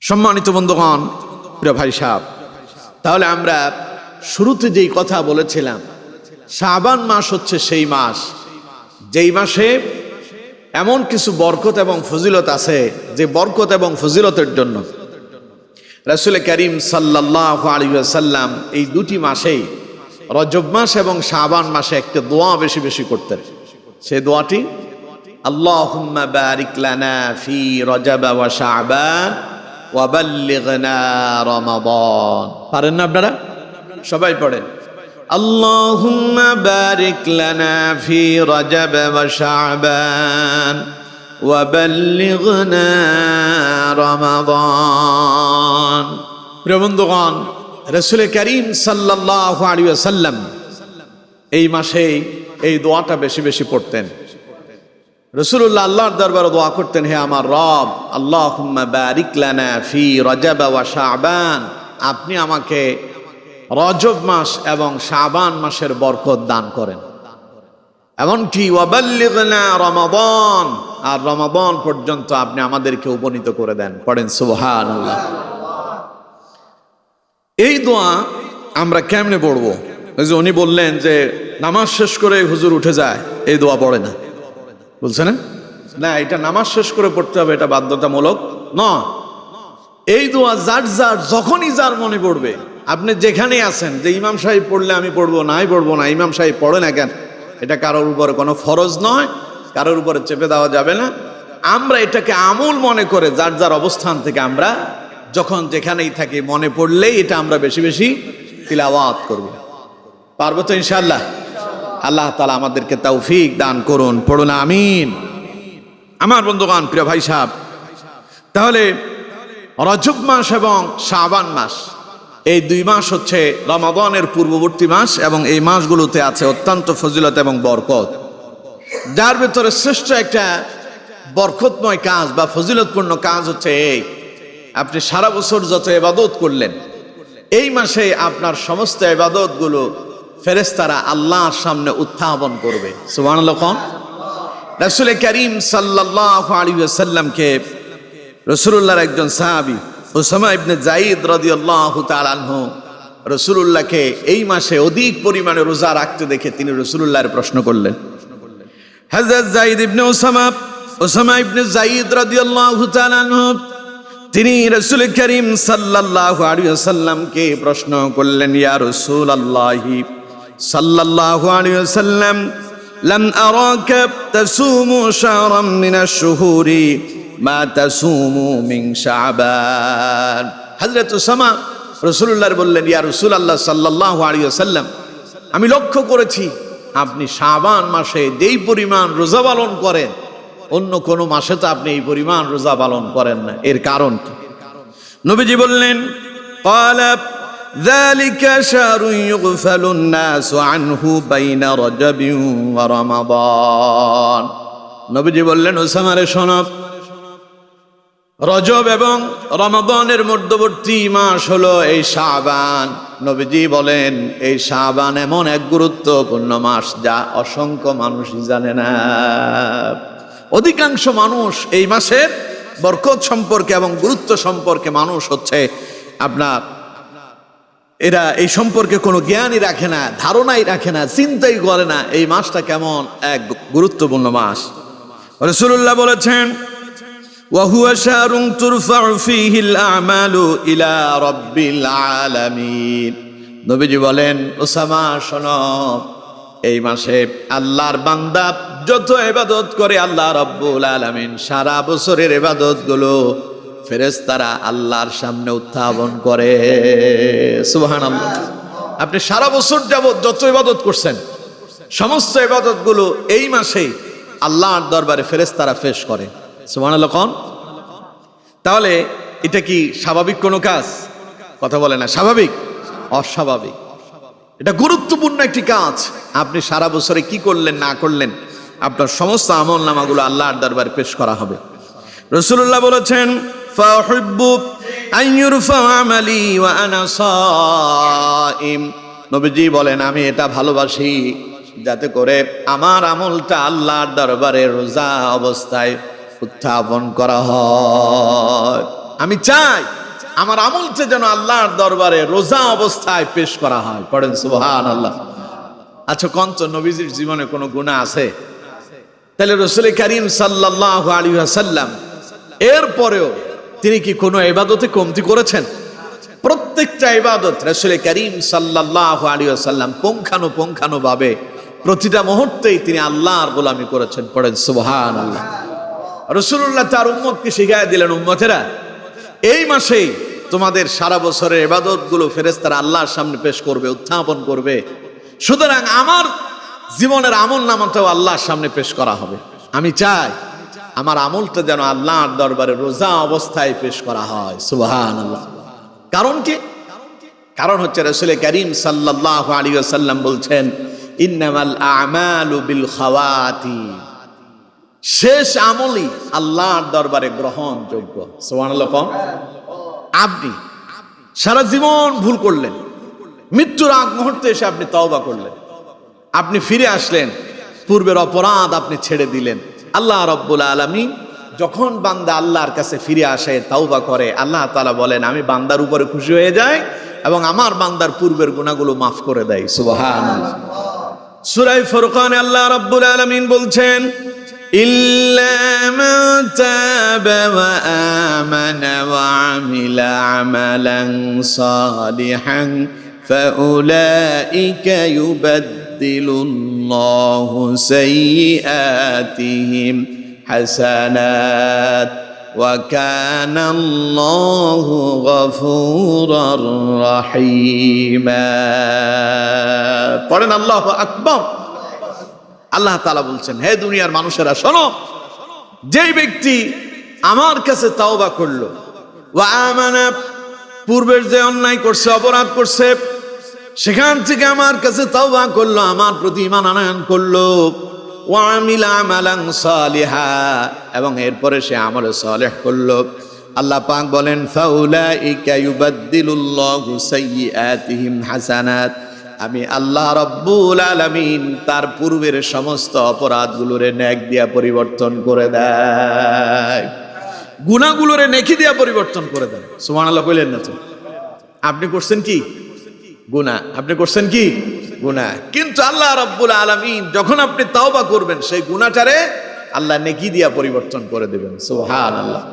সম্মানিত বন্ধুগণ, প্রিয় ভাই সাহেব, তাহলে আমরা শুরুতে যেই কথা বলেছিলাম, শাবান মাস হচ্ছে সেই মাস যেই মাসে এমন কিছু বরকত এবং ফজিলত আছে যে বরকত এবং ফজিলতের জন্য রাসূল করিম সাল্লাল্লাহু আলাইহি ওয়াসাল্লাম এই দুটি মাসেই রজব মাস এবং শাবান মাসে একটা দোয়া বেশি বেশি করতেন। সেই দোয়াটি আল্লাহুম্মা বারিক লানা ফি রজব ওয়া শাবান ওয়া বাল্লিগনা রমাদান। পারেন না আপনারা? সবাই পড়েন, আল্লাহুম্মা বারিক লানা ফি রজব ওয়া শাবান ওয়া বাল্লিগনা রমাদান। প্রিয় বন্ধুগণ, রাসূল করিম সাল্লাল্লাহু আলাইহি ওয়াসাল্লাম এই মাসে এই দোয়াটা বেশি বেশি পড়তেন। রাসূলুল্লাহ আল্লাহর দরবারে দোয়া করতেন, হে আমার রব, আল্লাহুম্মা বারিক লানা ফি রজব ওয়া শাবান, আপনি আমাকে রজব মাস এবং শাবান মাসের বরকত দান করেন, এমনকি ওয়া বাল্লিগনা রমাদান, আর রমাদান পর্যন্ত আপনি আমাদেরকে উপনীত করে দেন। পড়েন সুবহানাল্লাহ। এই দোয়া আমরা কেমনে পড়বো? ওই যে উনি বললেন যে নামাজ শেষ করে হুজুর উঠে যায়, এই দোয়া পড়ে না, বলছে না? না, এটা নামাজ শেষ করে পড়তে হবে, এটা বাধ্যতামূলক নয়। এই দোয়া যার যার যখনই যার মনে পড়বে, আপনি যেখানেই আছেন, যে ইমাম সাহেব পড়লে আমি পড়বো, নাই পড়বো না, ইমাম সাহেব পড়ে না কেন, এটা কারোর উপরে কোনো ফরজ নয়, কারোর উপরে চেপে দেওয়া যাবে না। আমরা এটাকে আমল মনে করে যার যার অবস্থান থেকে আমরা যখন যেখানেই থাকি মনে পড়লেই এটা আমরা বেশি বেশি তিলাওয়াত করব। পারবো তো ইনশাআল্লাহ? আল্লাহ তাআলা আমাদেরকে তৌফিক দান করুন, পড়ুন আমিন। আমার বন্ধুগণ, প্রিয় ভাই সাহেব, তাহলে রজব মাস এবং শাবান মাস, এই দুই মাস হচ্ছে রমাদানের পূর্ববর্তী মাস এবং এই মাসগুলোতে আছে অত্যন্ত ফজিলত এবং বরকত, যার ভেতরে শ্রেষ্ঠ একটা বরকতময় কাজ বা ফজিলতপূর্ণ কাজ হচ্ছে এই, আপনি সারা বছর যত ইবাদত করলেন, এই মাসে আপনার সমস্ত ইবাদতগুলো ফেরেশতারা আল্লাহর সামনে উত্থাপন করবে। সুবহানাল্লাহ। রাসূল করিম সাল্লাল্লাহু আলাইহি ওয়াসাল্লামকে রাসূলুল্লাহর একজন সাহাবী উসামা ইবনে যায়েদ রাদিয়াল্লাহু তাআলা আনহু রাসূলুল্লাহকে এই মাসে অধিক পরিমাণে রোজা রাখতে দেখে তিনি রাসূলুল্লাহর প্রশ্ন করলেন। হযরত যায়েদ ইবনে উসামা ইবনে যায়েদ রাদিয়াল্লাহু তাআলা আনহু তিনি রাসূল করিম সাল্লাল্লাহু আলাইহি ওয়াসাল্লামকে প্রশ্ন করলেন, ইয়া রাসূলুল্লাহি সাল্লাল্লাহু আলাইহি ওয়াসাল্লাম, লাম আরাকা তাসুমু শাহরাম মিনাশ শুহুরি মা তাসুমু মিন শাবান। হযরত উসামা রাসূলুল্লাহর বললেন, ইয়া রাসূলুল্লাহ সাল্লাল্লাহু আলাইহি ওয়াসাল্লাম, আমি লক্ষ্য করেছি আপনি শাবান মাসে যেই পরিমাণ রোজা পালন করেন, অন্য কোন মাসে তো আপনি এই পরিমাণ রোজা পালন করেন না, এর কারণ কি? নবীজি বললেন, ক্বালা যালিকা শাহরুন ইউগফালুন নাসু আনহু বাইনা রজবিন ওয়া রমাদান। নবীজি বললেন, ওসামারে শোনো, রজব এবং রমাদানের মধ্যবর্তী মাস হলো এই শাবান। নবীজি বলেন, এই শাবান এমন এক গুরুত্বপূর্ণ মাস যা অসংখ্য মানুষই জানে না। অধিকাংশ মানুষ এই মাসের বরকত সম্পর্কে এবং গুরুত্ব সম্পর্কে মানুষ হচ্ছে আপনার এরা এই সম্পর্কে কোনো জ্ঞানই রাখে না, ধারণাই রাখে না, চিন্তাই করে না এই মাসটা কেমন এক গুরুত্বপূর্ণ মাস। রাসূলুল্লাহ বলেছেন, ওয়া হুয়া শাহরুন তুরফাউ ফীহিল আমালু ইলা রাব্বিল আলামিন। নবীজি বলেন, ওসামা শোনো, এই মাসে আল্লাহর বান্দা যত ইবাদত করে আল্লাহ রাব্বুল আলামিন সারা বছরের ইবাদতগুলো ফেরেশতারা আল্লাহর সামনে উত্থাপন করে। সুবহানাল্লাহ। আপনি সারা বছর যাবত যত ইবাদত করছেন, সমস্ত ইবাদতগুলো এই মাসে আল্লাহর দরবারে ফেরেশতারা পেশ করে। সুবহানাল্লাহ। কোন? তাহলে এটা কি স্বাভাবিক কোনো কাজ? কথা বলে না, স্বাভাবিক? অস্বাভাবিক। এটা গুরুত্বপূর্ণ একটি কাজ। আপনি সারা বছরে কি করলেন না করলেন, আপনার সমস্ত আমল নামাগুলো আল্লাহর দরবারে পেশ করা হবে। রাসূলুল্লাহ বলেছেন, ফাউহিব্বু আন ইউরফা আমালি ওয়া আনা সাইম। নবীজি বলেন, আমি এটা ভালোবাসি যাতে করে আমার আমলটা আল্লাহর দরবারে রোজা অবস্থায় উত্থাপন করা হয়। আমি চাই আমার আমলটা যেন আল্লাহর দরবারে রোজা অবস্থায় পেশ করা হয়। পড়েন সুবহানাল্লাহ। আচ্ছা, কঞ্চ নবীজির জীবনে কোনো গুনাহ আছে? তাহলে রাসূল করিম সাল্লাল্লাহু আলাইহি ওয়াসাল্লাম এরপরেও তিনি কি কোনো ইবাদতে কমতি করেছেন? প্রত্যেকটা ইবাদত রাসূল করিম সাল্লাল্লাহু আলাইহি ওয়াসাল্লাম পুঙ্খানুপুঙ্খানুভাবে প্রতিটা মুহূর্তেই তিনি আল্লাহর গোলামি করেছেন। পড়েন সুবহানাল্লাহ। রাসূলুল্লাহ তার উম্মতকে শিখিয়ে দিলেন, উম্মতেরা এই মাসেই তোমাদের সারা বছরের ইবাদতগুলো ফেরেশতারা আল্লাহর সামনে পেশ করবে, উত্থাপন করবে। সুতরাং আমার জীবনের আমল নামাটাও আল্লাহর সামনে পেশ করা হবে। আমি চাই আমার আমলটা যেন আল্লাহর দরবারে রোজা অবস্থায় পেশ করা হয়। সুবহানাল্লাহ। কারণ কি? কারণ হচ্ছে রাসূল করিম সাল্লাল্লাহু আলাইহি ওয়াসাল্লাম বলছেন, ইন্নামাল আমালু বিল খাওয়াতিম, শেষ আমলই আল্লাহর দরবারে গ্রহণযোগ্য। সুবহানাল্লাহ। আপনি সারা জীবন ভুল করলেন, মৃত্যুর আগ মুহূর্তে এসে আপনি তওবা করলেন, আপনি ফিরে আসলেন, পূর্বের অপরাধ আপনি ছেড়ে দিলেন। আল্লাহ রাব্বুল আলামিন যখন বান্দা আল্লাহর কাছে ফিরে আসে, তওবা করে, আল্লাহ তাআলা বলেন আমি বান্দার উপরে খুশি হয়ে যাই এবং আমার বান্দার পূর্বের গুনাহগুলো মাফ করে দেয়। সুবহানাল্লাহ। সূরা ফুরকানে আল্লাহ রাব্বুল আলামিন বলছেন, ইল্লা মান তাবা ওয়া আমানা ওয়া আমিলা আমালান সালিহান ফাউলাইকা ইউবাদদিলুল্লাহু সাইয়্যাতিহিম হাসানাত ওয়া কানাল্লাহু গফুরার রহিমা। পড়েন আল্লাহু আকবার। আল্লাহ তাআলা বলছেন, হে দুনিয়ার মানুষেরা শোনো, যেই ব্যক্তি আমার কাছে তাওবা করলো, ওয়া আমানা, পূর্বের যে অন্যায় করছে, অপরাধ করছে, সেখান থেকে আমার কাছে তাওবা করলো, আমার প্রতি ঈমান আনয়ন করলো, ওয়া আমিলা আমালান সালিহা, এবং এরপরে সে আমল সালেহ করলো, আল্লাহ পাক বলেন ফাউলাইকা ইউবাদদিলুল্লাহু সাইয়্যাতিহিম হাসানাত, আমি আল্লাহ রাব্বুল আলামিন তার পূর্বের সমস্ত অপরাধগুলোরে নেক দিয়া পরিবর্তন করে দেয়, গুনাহগুলোরে নেকি দিয়া পরিবর্তন করে দেয়। সুবহানাল্লাহ কইলেন না তো? আপনি করছেন কি? গুনাহ। আপনি করছেন কি? গুনাহ। কিন্তু আল্লাহ রাব্বুল আলামিন যখন আপনি তাওবা করবেন, সেই গুনাহটারে আল্লাহ নেকি দিয়া পরিবর্তন করে দেবেন। সুবহানাল্লাহ।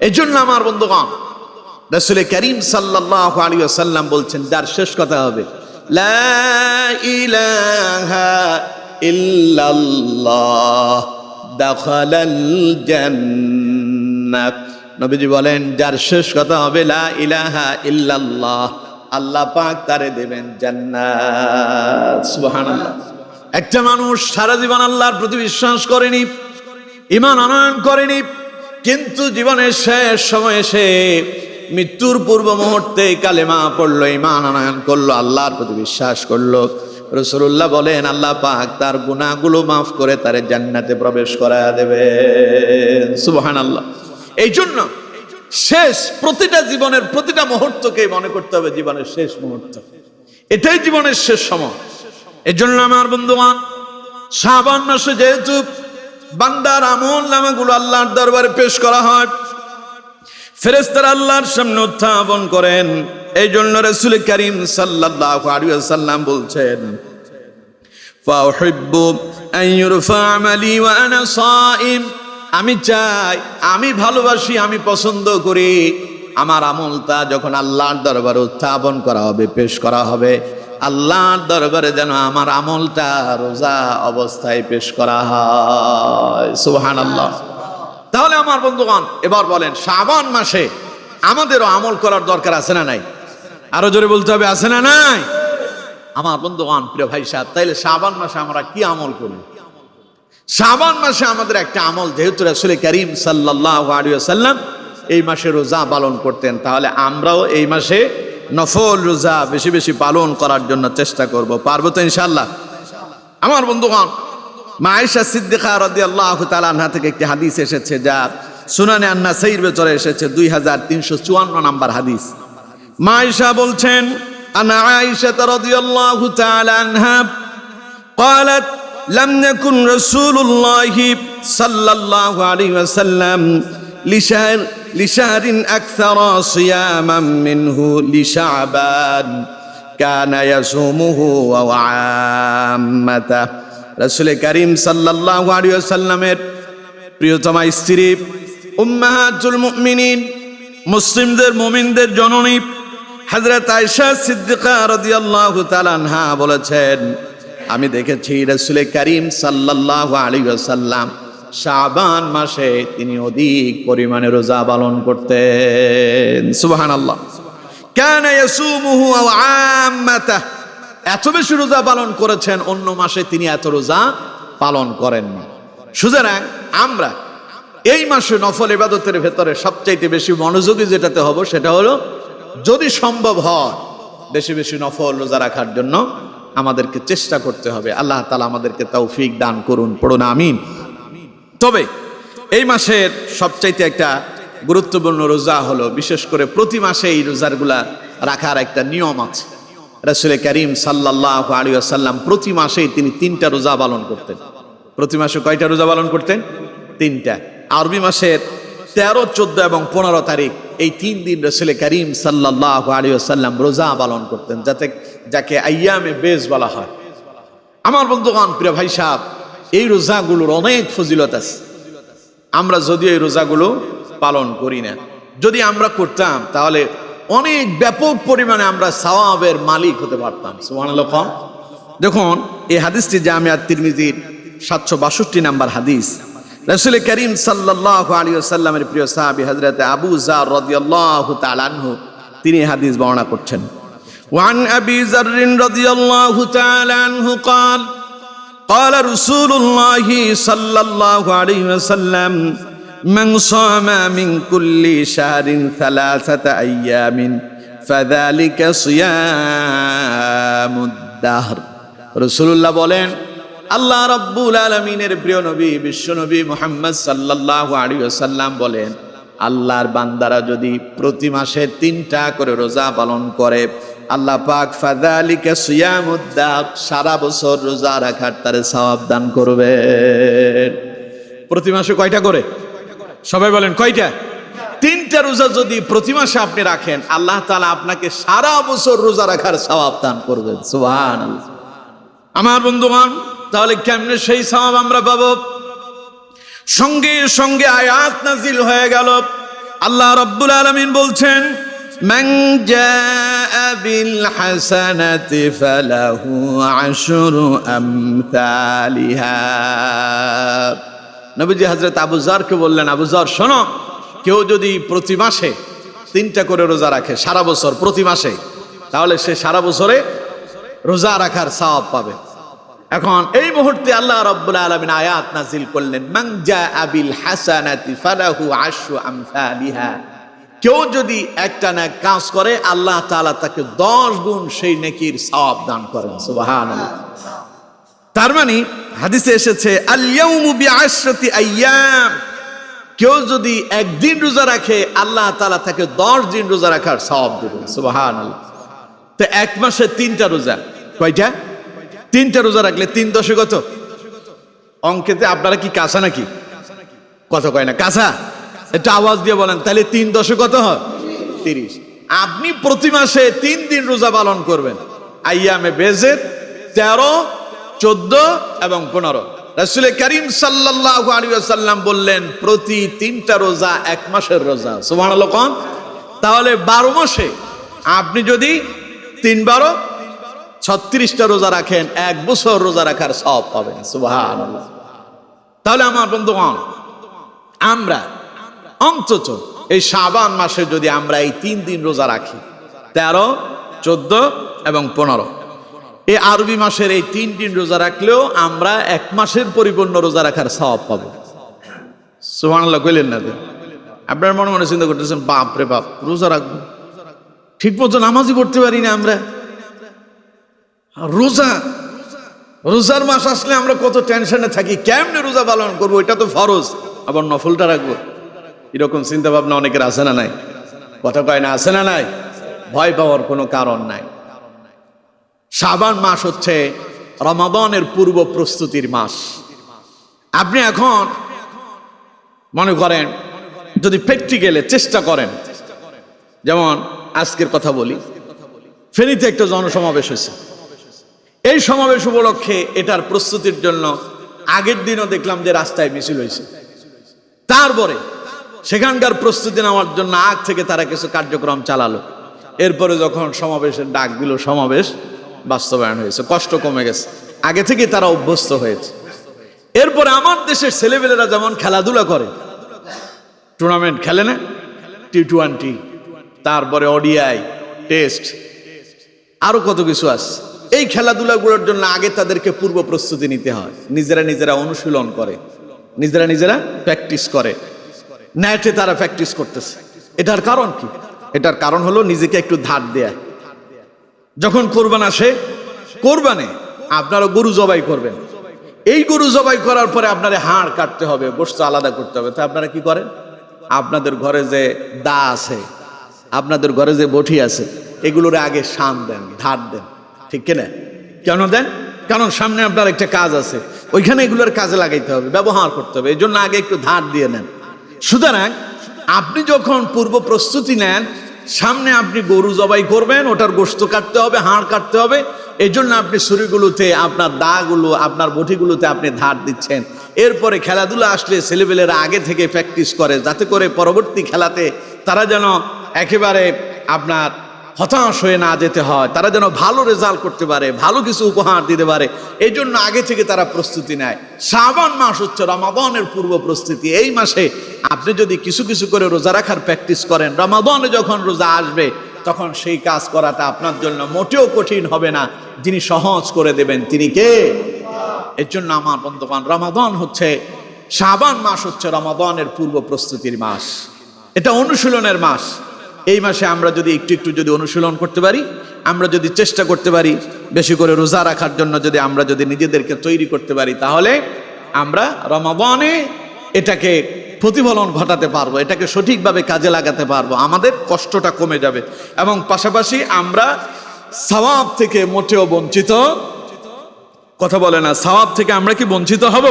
এইজন্য আমার বন্ধুগণ, রাসূল করিম সাল্লাল্লাহু আলাইহি ওয়াসাল্লাম বলছেন, যার শেষ কথা হবে লা ইলাহা ইল্লাল্লাহ দাখালাল জান্নাহ। নবীজি বলেন, যার শেষ কথা হবে লা ইলাহা ইল্লাল্লাহ, আল্লাহ পাক তারে দেবেন জান্নাত। সুবহানাল্লাহ। একটা মানুষ সারা জীবন আল্লাহর প্রতি বিশ্বাস করেনি, ঈমান আনয়ন করেনি, কিন্তু জীবনের শেষ সময়ে সে মৃত্যুর পূর্ব মুহূর্তে কালেমা পড়লো, ঈমান আনয়ন করলো, আল্লাহর প্রতি বিশ্বাস করলো, রাসূলুল্লাহ বলেন আল্লাহ পাক তার গুনাহগুলো মাফ করে তারে জান্নাতে প্রবেশ করায়া দেবেন। সুবহানাল্লাহ। এই জন্য শেষ প্রতিটা জীবনের প্রতিটা মুহূর্তকে মনে করতে হবে জীবনের শেষ মুহূর্ত, এটাই জীবনের শেষ সময়। এই জন্য আমার বন্ধুগণ, শাবান মাসে যেহেতু বান্দার আমল নামাগুলো আল্লাহর দরবারে পেশ করা হয়, ফেরেশতারা আল্লাহর সামনে উত্থাপন করেন, এই জন্য রাসূল করিম সাল্লাল্লাহু আলাইহি ওয়াসাল্লাম বলছেন, ফাউহিব্বু আন ইউরফা আমালি ওয়া আনা সাইম, আমি চাই, আমি ভালোবাসি, আমি পছন্দ করি আমার আমলটা যখন আল্লাহর দরবারে উত্থাপন করা হবে, পেশ করা হবে, আল্লাহর দরবারে যেন আমার আমলটা রোজা অবস্থায় পেশ করা হয়। সুবহানাল্লাহ। তাহলে আমার বন্ধুগণ, এবার বলেন, শাবান মাসে আমাদেরও আমল করার দরকার আছে না নাই? আরো জোরে বলতে হবে, আছে না নাই? আমার বন্ধুগণ, প্রিয় ভাই সাহেব, তাইলে শাবান মাসে আমরা কি আমল করি? শাবান মাসে আমাদের একটা আমল, যেহেতু রাসূল করিম সাল্লাল্লাহু আলাইহি ওয়াসাল্লাম এই মাসে রোজা পালন করতেন, তাহলে আমরাও এই মাসে নফল রোজা বেশি বেশি পালন করার জন্য চেষ্টা করব। পারবো তো ইনশাআল্লাহ? আমার বন্ধুগণ, মা আয়েশা সিদ্দিকা রাদিয়াল্লাহু তাআলা আনহা থেকে একটি হাদিস এসেছে, যা সুনানে আন-নাসাঈর ভেতরে এসেছে, 2354 নম্বর হাদিস। মা আয়েশা বলছেন, আনা আয়েশা রাদিয়াল্লাহু তাআলা আনহা قالت لم يكن رسول الله صلى الله عليه وسلم লিশাহরিন আকসারা সিয়ামান মিনহু লিশাবান কানা ইয়াসুমুহু ওয়া আম্মাতা। রাসূল করিম সাল্লাল্লাহু আলাইহি ওয়াসাল্লামের প্রিয়তমা স্ত্রী উম্মাহাতুল মুমিনিন, মুসলিমদের মুমিনদের জননী হযরত আয়েশা সিদ্দিকা রাদিয়াল্লাহু তাআলা আনহা বলেছেন, আমি দেখেছি রাসূল করিম সাল্লাল্লাহু আলাইহি ওয়াসাল্লাম শাবান মাসে তিনি অধিক পরিমাণে রোজা পালন করতেন। সুবহানাল্লাহ। কানা ইয়াসুমুহু ওয়া আম্মাতা, এত বেশি রোজা পালন করেছেন, অন্য মাসে তিনি এত রোজা পালন করেননি। সুতরাং আমরা এই মাসে নফল ইবাদতের ভেতরে সবচাইতে বেশি মনোযোগী যেটাতে হব সেটা হলো, যদি সম্ভব হয় বেশি বেশি নফল রোজা রাখার জন্য আমাদেরকে চেষ্টা করতে হবে। আল্লাহ তাআলা আমাদেরকে তৌফিক দান করুন, পড়ুন আমিন। তবে এই মাসের সবচাইতে একটা গুরুত্বপূর্ণ রোজা হলো, বিশেষ করে প্রতি মাসে এই রোজাগুলা রাখার একটা নিয়ম আছে। রাসূল করিম সাল্লাল্লাহু আলাইহি ওয়াসাল্লাম প্রতি মাসেই তিনি 3টা রোজা পালন করতেন। প্রতি মাসে কয়টা রোজা পালন করতেন? 3টা। আরবি মাসের 13, 14 এবং 15 তারিখ, এই 3 দিন রাসূল করিম সাল্লাল্লাহু আলাইহি ওয়াসাল্লাম রোজা পালন করতেন, যাকে আইয়ামে বেজ বলা হয়। আমার বন্ধুগণ, প্রিয় ভাই সাহেব, এই রোজাগুলোর অনেক ফজিলত আছে। আমরা যদিও এই রোজাগুলো পালন করি না, যদি আমরা করতাম তাহলে অনেক ব্যাপক পরিমাণে আমরা সওয়াবের মালিক হতে পারতাম। সুবহানাল্লাহ। দেখুন, এই হাদিসটি জামিয়া তিরমিজির 762 নম্বর হাদিস। রাসূল করিম সাল্লাল্লাহু আলাইহি ওয়াসাল্লামের প্রিয় সাহাবী হযরত আবু যার রাদিয়াল্লাহু তাআলা আনহু তিনি হাদিস বর্ণনা করছেন। ওয়ান আবি যার রাদিয়াল্লাহু তাআলা আনহু قال قال رسول الله صلى الله عليه وسلم من صام من كل شهر 3 أيام فذلك صيام الدهر। রাসূলুল্লাহ বলেন, আল্লাহ রাব্বুল আলামিনের প্রিয় নবী বিশ্ব নবী মুহাম্মদ সাল্লাল্লাহু আলাইহি ওয়াসাল্লাম বলেন, আল্লাহর বান্দারা যদি প্রতি মাসে 3টা করে রোজা পালন করে, আল্লাহ পাক ফাযালিকা সিয়ামুদ দাহর, সারা বছর রোজা রাখার তারে সওয়াব দান করবেন। প্রতি মাসে কয়টা করে? সবাই বলেন কয়টা? 3টা রোজা যদি প্রতি মাসে আপনি রাখেন, আল্লাহ তাআলা আপনাকে সারা বছর রোজা রাখার সওয়াব দান করবেন। সুবহানাল্লাহ। আমার বন্ধুগণ, তাহলে কেমনে সেই সওয়াব আমরা পাবো? সঙ্গে সঙ্গে আয়াত নাজিল হয়ে গেল। আল্লাহ রাব্বুল আলামিন বলছেন, মান জাআ বিল হাসানাতি ফালাহু আশরু আমসালিহা। নবীজি হযরত আবু যারকে বললেন, আবু যার শোনো, কেউ যদি প্রতি মাসে 3টা করে রোজা রাখে সারা বছর প্রতি মাসে, তাহলে সে সারা বছরে রোজা রাখার সওয়াব পাবে। এখন এই মুহূর্তে আল্লাহ রাব্বুল আলামিন আয়াত নাজিল করলেন, মান জাআ বিল হাসানাতি ফালাহু আশরু আমসালিহা। কেউ যদি একটা নেক কাজ করে, আল্লাহ তাআলা তাকে 10 গুণ সেই নেকির সওয়াব দান করেন। সুবহানাল্লাহ। তার মানে হাদিসে এসেছে, আল ইয়াউমু বিআশরাতি আইয়াম, কেউ যদি একদিন রোজা রাখে, আল্লাহ তাআলা তাকে 10 দিন রোজা রাখার সওয়াব দেবেন। সুবহানাল্লাহ। তো এক মাসে 3টা রোজা, কয়টা? 3টা রোজা রাখলে 3 দশে কত? অঙ্কেতে আপনারা কি কাঁচা নাকি? কত কয় না কাঁচা? এটা আওয়াজ দিয়ে বলেন, তাহলে 3 দশে কত হয়? 30। আপনি প্রতি মাসে 3 দিন রোজা পালন করবেন, আইয়ামে বেজের 13, 14 এবং 15। রাসূল করিম সাল্লাল্লাহু আলাইহি ওয়াসাল্লাম বললেন, প্রতি 3টা রোজা 1 মাসের রোজা। সুবহানাল্লাহ। কোন? তাহলে 12 মাসে আপনি যদি 3 12 36টা রোজা রাখেন, 1 বছর রোজা রাখার সওয়াব পাবেন। সুবহানাল্লাহ। তাহলে আমার বন্ধুগণ, আমরা অন্তত এই শাবান মাসে যদি আমরা এই 3 দিন রোজা রাখি, 13, 14 এবং 15, এই আরবি মাসের এই 3 দিন রোজা রাখলেও আমরা 1 মাসের পরিপূর্ণ রোজা রাখার সওয়াব পাবো। সুবহানাল্লাহ কইলেন না? আপনার মনে মনে চিন্তা করতেছেন, বাপ রে বাপ, রোজা রাখবো, ঠিক মতো নামাজই পড়তে পারি না আমরা। রোজার মাস আসলে আমরা কত টেনশনে থাকি, কেমনে রোজা পালন করবো, এটা তো ফরজ, আবার নফলটা রাখবো, এরকম চিন্তা ভাবনা অনেকের আছে না নাই? কথা কয় না, আছে না নাই? ভয় পাওয়ার কোনো কারণ নাই। শাবান মাস হচ্ছে রমাদানের পূর্ব প্রস্তুতির মাস। আপনি এখন মনে করেন যদি প্র্যাকটিক্যালে চেষ্টা করেন, যেমন আজকের কথা বলি, ফেনীতে একটা জনসমাবেশ হয়েছে। এই সমাবেশ উপলক্ষে এটার প্রস্তুতির জন্য আগের দিনও দেখলাম যে রাস্তায় মিছিল হয়েছে। তারপরে সেখানকার প্রস্তুতি নেওয়ার জন্য আগ থেকে তারা কিছু কার্যক্রম চালালো। এরপরে যখন সমাবেশের ডাক দিল, সমাবেশ বাস্তবায়ন হয়েছে, কষ্ট কমে গেছে, আগে থেকে তারা অভ্যস্ত হয়েছে। এরপরে আমার দেশের ছেলেমেয়েরা যেমন খেলাধুলা করে, টুর্নামেন্ট খেলে না, T20, তারপরে ODI, টেস্ট, আরো কত কিছু আছে। এই খেলাধুলাগুলোর জন্য আগে তাদেরকে পূর্ব প্রস্তুতি নিতে হয়, নিজেরা অনুশীলন করে, নিজেরা প্র্যাকটিস করে, নেটে তারা প্র্যাকটিস করতেছে। এটার কারণ কি? এটার কারণ হলো নিজেকে একটু ধার দেয়া। যখন কোরবান আসে, কোরবানে আপনারা গরু জবাই করবেন। এই গরু জবাই করার পরে আপনারা হাড় কাটতে হবে, গোশত আলাদা করতে হবে। তা আপনারা কি করেন? আপনাদের ঘরে যে দা আছে, আপনাদের ঘরে যে বটি আছে, এগুলোর আগে শান দেন, ধার দেন, ঠিক কিনা? কেন দেন? কারণ সামনে আপনার একটা কাজ আছে, ওইখানে এগুলোর কাজে লাগাইতে হবে, ব্যবহার করতে হবে, এই জন্য আগে একটু ধার দিয়ে নেন। সুতরাং আপনি যখন পূর্ব প্রস্তুতি নেন, সামনে আপনি গরু জবাই করবেন, ওটার গোশত কাটতে হবে, হাড় কাটতে হবে, এই জন্য আপনি ছুরিগুলোতে, আপনার দাগুলো, আপনার বটিগুলোতে আপনি ধার দিচ্ছেন। এরপরে খেলাধুলা আসলে ছেলেবেলেরা আগে থেকে প্র্যাকটিস করে, যাতে করে পরবর্তী খেলাতে তারা যেন একেবারে আপনার হতাশ হয়ে না যেতে হয়, তারা যেন ভালো রেজাল্ট করতে পারে, ভালো কিছু উপহার দিতে পারে। এই জন্য আগে থেকে তারা প্রস্তুতি নেয়। শাবান মাস হচ্ছে রমাদানের পূর্ব প্রস্তুতি। এই মাসে আপনি যদি কিছু কিছু করে রোজা রাখার প্র্যাকটিস করেন, রমাদানে যখন রোজা আসবে তখন সেই কাজ করাটা আপনার জন্য মোটেও কঠিন হবে না। যিনি সহজ করে দেবেন তিনি কে? এর জন্য আমার বন্ধুগণ, রমাদান হচ্ছে, শাবান মাস হচ্ছে রমাদানের পূর্ব প্রস্তুতির মাস, এটা অনুশীলনের মাস। এই মাসে আমরা যদি একটু যদি অনুশীলন করতে পারি, আমরা যদি চেষ্টা করতে পারি বেশি করে রোজা রাখার জন্য, যদি আমরা যদি নিজেদেরকে তৈরি করতে পারি, তাহলে আমরা রমাদানে এটাকে প্রতিফলন ঘটাতে পারবো, এটাকে সঠিকভাবে কাজে লাগাতে পারবো, আমাদের কষ্টটা কমে যাবে এবং পাশাপাশি আমরা সওয়াব থেকে মোটেও বঞ্চিত, কথা বলে না, সওয়াব থেকে আমরা কি বঞ্চিত হব?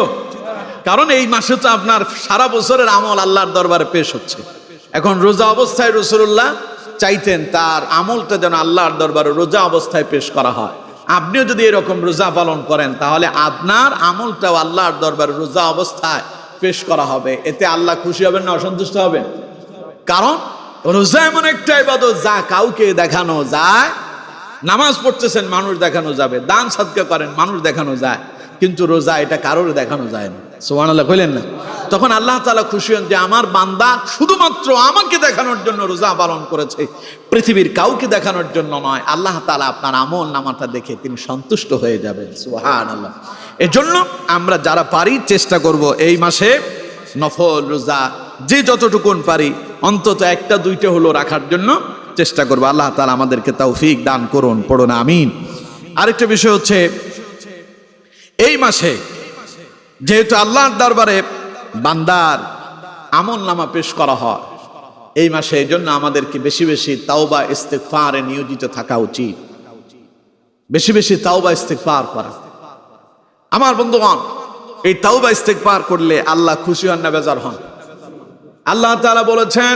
কারণ এই মাসে তো আপনার সারা বছরের আমল আল্লাহর দরবারে পেশ হচ্ছে। এখন রোজা অবস্থায় রাসূলুল্লাহ চাইতেন তার আমলটা যেন আল্লাহর দরবারে রোজা অবস্থায় পেশ করা হয়। আপনিও যদি এরকম রোজা পালন করেন, তাহলে আপনার আমলটাও আল্লাহর দরবারে রোজা অবস্থায় পেশ করা হবে। এতে আল্লাহ খুশি হবেন না অসন্তুষ্ট হবেন? কারণ রোজা এমন একটা ইবাদত যা কাউকে দেখানো যায়। নামাজ পড়তেছেন, মানুষ দেখানো যাবে, দান সাদকা করেন, মানুষ দেখানো যায়, কিন্তু রোজা এটা কারোর দেখানো যায় না। সুবহানাল্লাহ কইলেন না? তখন আল্লাহ তাআলা খুশি হন যে আমার বান্দা শুধুমাত্র আমাকে দেখানোর জন্য রোজা পালন করেছে, পৃথিবীর কাউকে দেখানোর জন্য নয়। আল্লাহ তাআলা আপনার আমল নামাটা দেখে তিনি সন্তুষ্ট হয়ে যাবেন। সুবহানাল্লাহ। এজন্য আমরা যারা পারি চেষ্টা করব এই মাসে নফল রোজা যে যতটুকুন পারি অন্তত একটা দুইটা হলো রাখার জন্য চেষ্টা করব। আল্লাহ তাআলা আমাদেরকে তৌফিক দান করুন, পড়ুন আমিন। আরেকটা বিষয় হচ্ছে, এই মাসে যেহেতু আল্লাহর দরবারে বান্দার আমল নামা পেশ করা হয়, এই মাসে এই জন্য আমাদেরকে বেশি বেশি তাওবা ইস্তেগফারে নিয়োজিত থাকা উচিত, বেশি বেশি তাওবা ইস্তেগফার করা। আমার বন্ধুগণ, এই তাওবা ইস্তেগফার করলে আল্লাহ খুশি হন না বেজার হন? আল্লাহ তাআলা বলেছেন,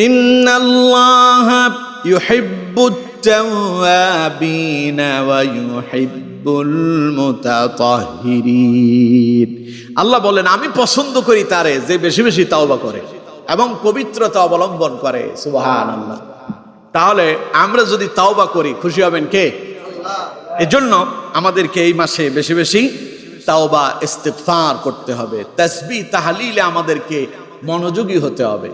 ইন্নাল্লাহা ইউহিব্বুত তাওয়াবিনা ওয়া ইউহিব্বুল মুতাতাহহিরিন। আল্লাহ বলেন, আমি পছন্দ করি তারে যে বেশি বেশি তাওবা করে এবং পবিত্রতা অবলম্বন করে। সুবহানাল্লাহ। তাহলে আমরা যদি তাওবা করি, খুশি হবেন কে? আল্লাহ। এজন্য আমাদেরকে এই মাসে বেশি বেশি তাওবা ইস্তিগফার করতে হবে, তাসবিহ তাহলিলে আমাদেরকে মনোযোগী হতে হবে।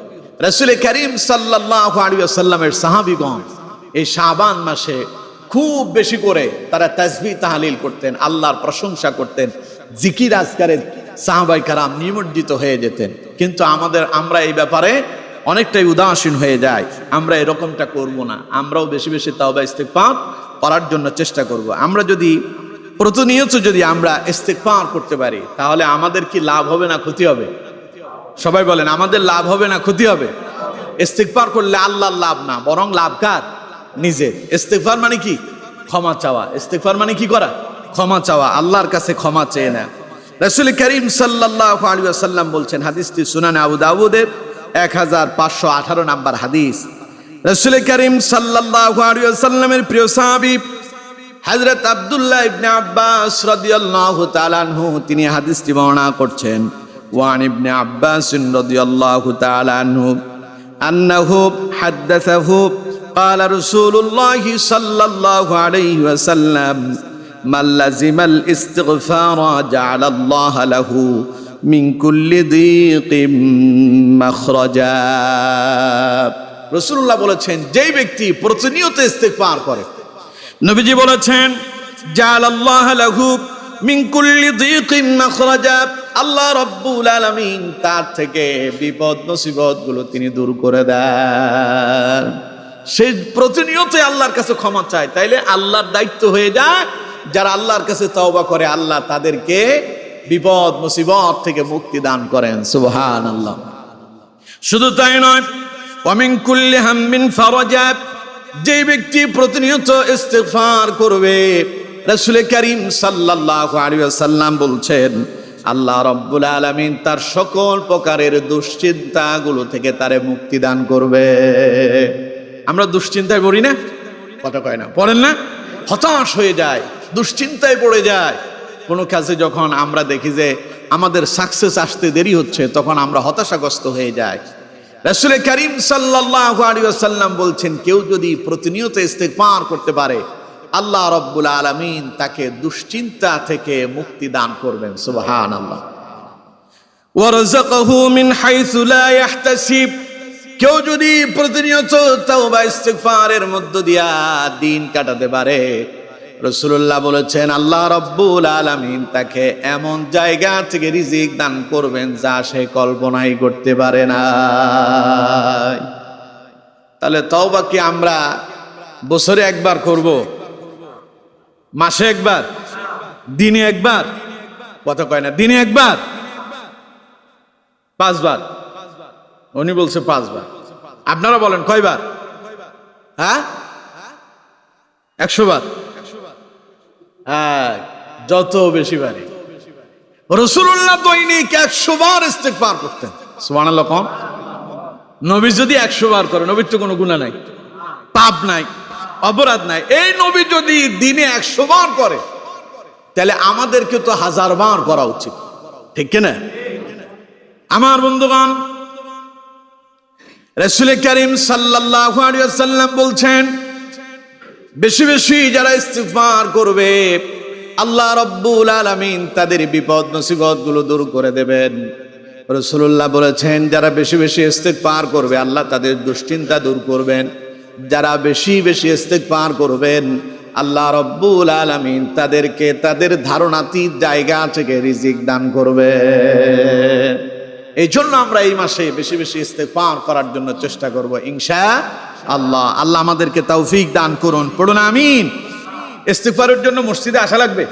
রাসূল করিম সাল্লাল্লাহু আলাইহি ওয়াসাল্লামের সাহাবীগণ এই শাবান মাসে খুব বেশি করে তারা তাসবিহ তাহলিল করতেন, আল্লাহর প্রশংসা করতেন, জিকির আজকারে সাহাবায়ে কেরাম নিমজ্জিত হয়ে যেতেন। কিন্তু আমরা এই ব্যাপারে অনেকটাই উদাসীন হয়ে যাই। আমরা এরকমটা করব না, আমরাও বেশি বেশি তাওবা ইস্তিগফার করার জন্য চেষ্টা করব। আমরা যদি প্রতিনিয়ত যদি আমরা ইস্তিগফার করতে পারি, তাহলে আমাদের কি লাভ হবে না ক্ষতি হবে? সবাই বলেন, আমাদের লাভ হবে না ক্ষতি হবে? ইস্তিগফার করলে আল্লাহর লাভ না, বরং লাভ কার? নিজের। ইস্তিগফার মানে কি? ক্ষমা চাওয়া। ইস্তিগফার মানে কি করা? ক্ষমা চাওয়া, আল্লাহর কাছে ক্ষমা চেয়ে নেয়। রাসূল করিম সাল্লাল্লাহু আলাইহি ওয়াসাল্লাম বলছেন, হাদিসটি সুনানে আবু দাউদের 1518 নাম্বার হাদিস। রাসূল করিম সাল্লাল্লাহু আলাইহি ওয়াসাল্লামের প্রিয় সাহাবী হযরত আব্দুল্লাহ ইবনে আব্বাস রাদিয়াল্লাহু তাআলা আনহু তিনি হাদিসটি বর্ণনা করছেন। ওয়ান ইবনে আব্বাস রাদিয়াল্লাহু তাআলা আনহু আন্নাহু হাদাসাহু قال رسول الله صلى الله عليه وسلم من لزم الاستغفار جعل الله له من كل ضيق مخرجا। রাসূলুল্লাহ বলেছেন যেই ব্যক্তি প্রতিনিয়ত ইস্তিগফার করে, নবীজি বলেছেন জাআলাল্লাহু লাহু মিন কুল্লি যিকিন মাখরাজা, আল্লাহ রাব্বুল আলামিন তার থেকে বিপদ মুসিবত গুলো তিনি দূর করে দেন। সে প্রতিনিয়ত আল্লাহর কাছে ক্ষমা চায়, তাইলে আল্লাহর দায়িত্ব হয়ে যায় যারা আল্লাহর কাছে তওবা করে আল্লাহ তাদেরকে বিপদ মুসিবত থেকে মুক্তি দান করেন। সুবহানাল্লাহ। শুধু তাই নয়, ওয়া মিন কুল্লি হাম্মিন ফারাজা, যে ব্যক্তি প্রতিনিয়ত ইস্তিগফার করবে, রাসূল করিম সাল্লাল্লাহু আলাইহি ওয়াসাল্লাম বলছেন আল্লাহ রাব্বুল আলামিন তার সকল প্রকারের দুশ্চিন্তাগুলো থেকে তারে মুক্তি দান করবে। আমরা দুশ্চিন্তায় পড়ি না, কথা কয় না, পড়েন না, হতাশ হয়ে যায়, দুশ্চিন্তায় পড়ে যায়। কোনো কাজে যখন আমরা দেখি যে আমাদের সাকসেস আসতে দেরি হচ্ছে, তখন আমরা হতাশাগ্রস্ত হয়ে যাই। রাসূল করিম সাল্লাল্লাহু আলাইহি ওয়াসাল্লাম বলছেন কেউ যদি প্রতিনিয়ত ইস্তিগফার করতে পারে, আল্লাহ রাব্বুল আলামিন তাকে দুশ্চিন্তা থেকে মুক্তি দান করবেন। সুবহানাল্লাহ। ওয়া রাযাকাহু মিন হাইসু লা ইয়াহতাসিব, কেউ যদি প্রতিনিয়ত তাওবা ইস্তিগফারের মধ্য দিয়া দিন কাটাতে পারে, রাসূলুল্লাহ বলেছেন আল্লাহ রাব্বুল আলামিন তাকে এমন জায়গা থেকে রিজিক দান করবেন যা সে কল্পনাই করতে পারে না। তাহলে তাওবা কি আমরা বছরে একবার করব, মাসে একবার, দিনে একবার, কথা কয় না, দিনে একবার, 5 বার? উনি বলছে 5 বার, আপনারা বলেন কয়বার? হ্যাঁ, 100 বার। হ্যাঁ, যত বেশি বারে। রাসূলুল্লাহ দৈনিক 100 বার ইস্তিগফার করতেন। সুবহানাল্লাহ। কম? নবী যদি 100 বার করে, নবীর তো কোনো গুনাহ নাই, পাপ নাই, অপরাধ নাই, এই নবী যদি দিনে 100 বার করে, তাহলে আমাদেরকে তো 1000 বার করা উচিত, ঠিক কিনা? আমার বন্ধুগণ, রাসূল করিম সাল্লাল্লাহু আলাইহি ওয়াসাল্লাম বলছেন বেশি বেশি যারা ইস্তিগফার করবে আল্লাহ রাব্বুল আলামিন তাদের বিপদ মুসিবত গুলো দূর করে দেবেন। রাসূলুল্লাহ বলেছেন যারা বেশি বেশি ইস্তিগফার করবে আল্লাহ তাদের দুশ্চিন্তা দূর করবেন। যারা বেশি বেশি ইস্তিগফার করবেন আল্লাহ রাব্বুল আলামিন তাদেরকে তাদের ধারণাতীত জায়গা থেকে রিজিক দান করবেন। এই জন্য আমরা এই মাসে বেশি বেশি ইস্তিগফার করার জন্য চেষ্টা করব ইনশাআল্লাহ। আল্লাহ আমাদেরকে তৌফিক দান করুন, পড়ুন আমিন। ইস্তিগফারের জন্য মসজিদে আসা লাগবে,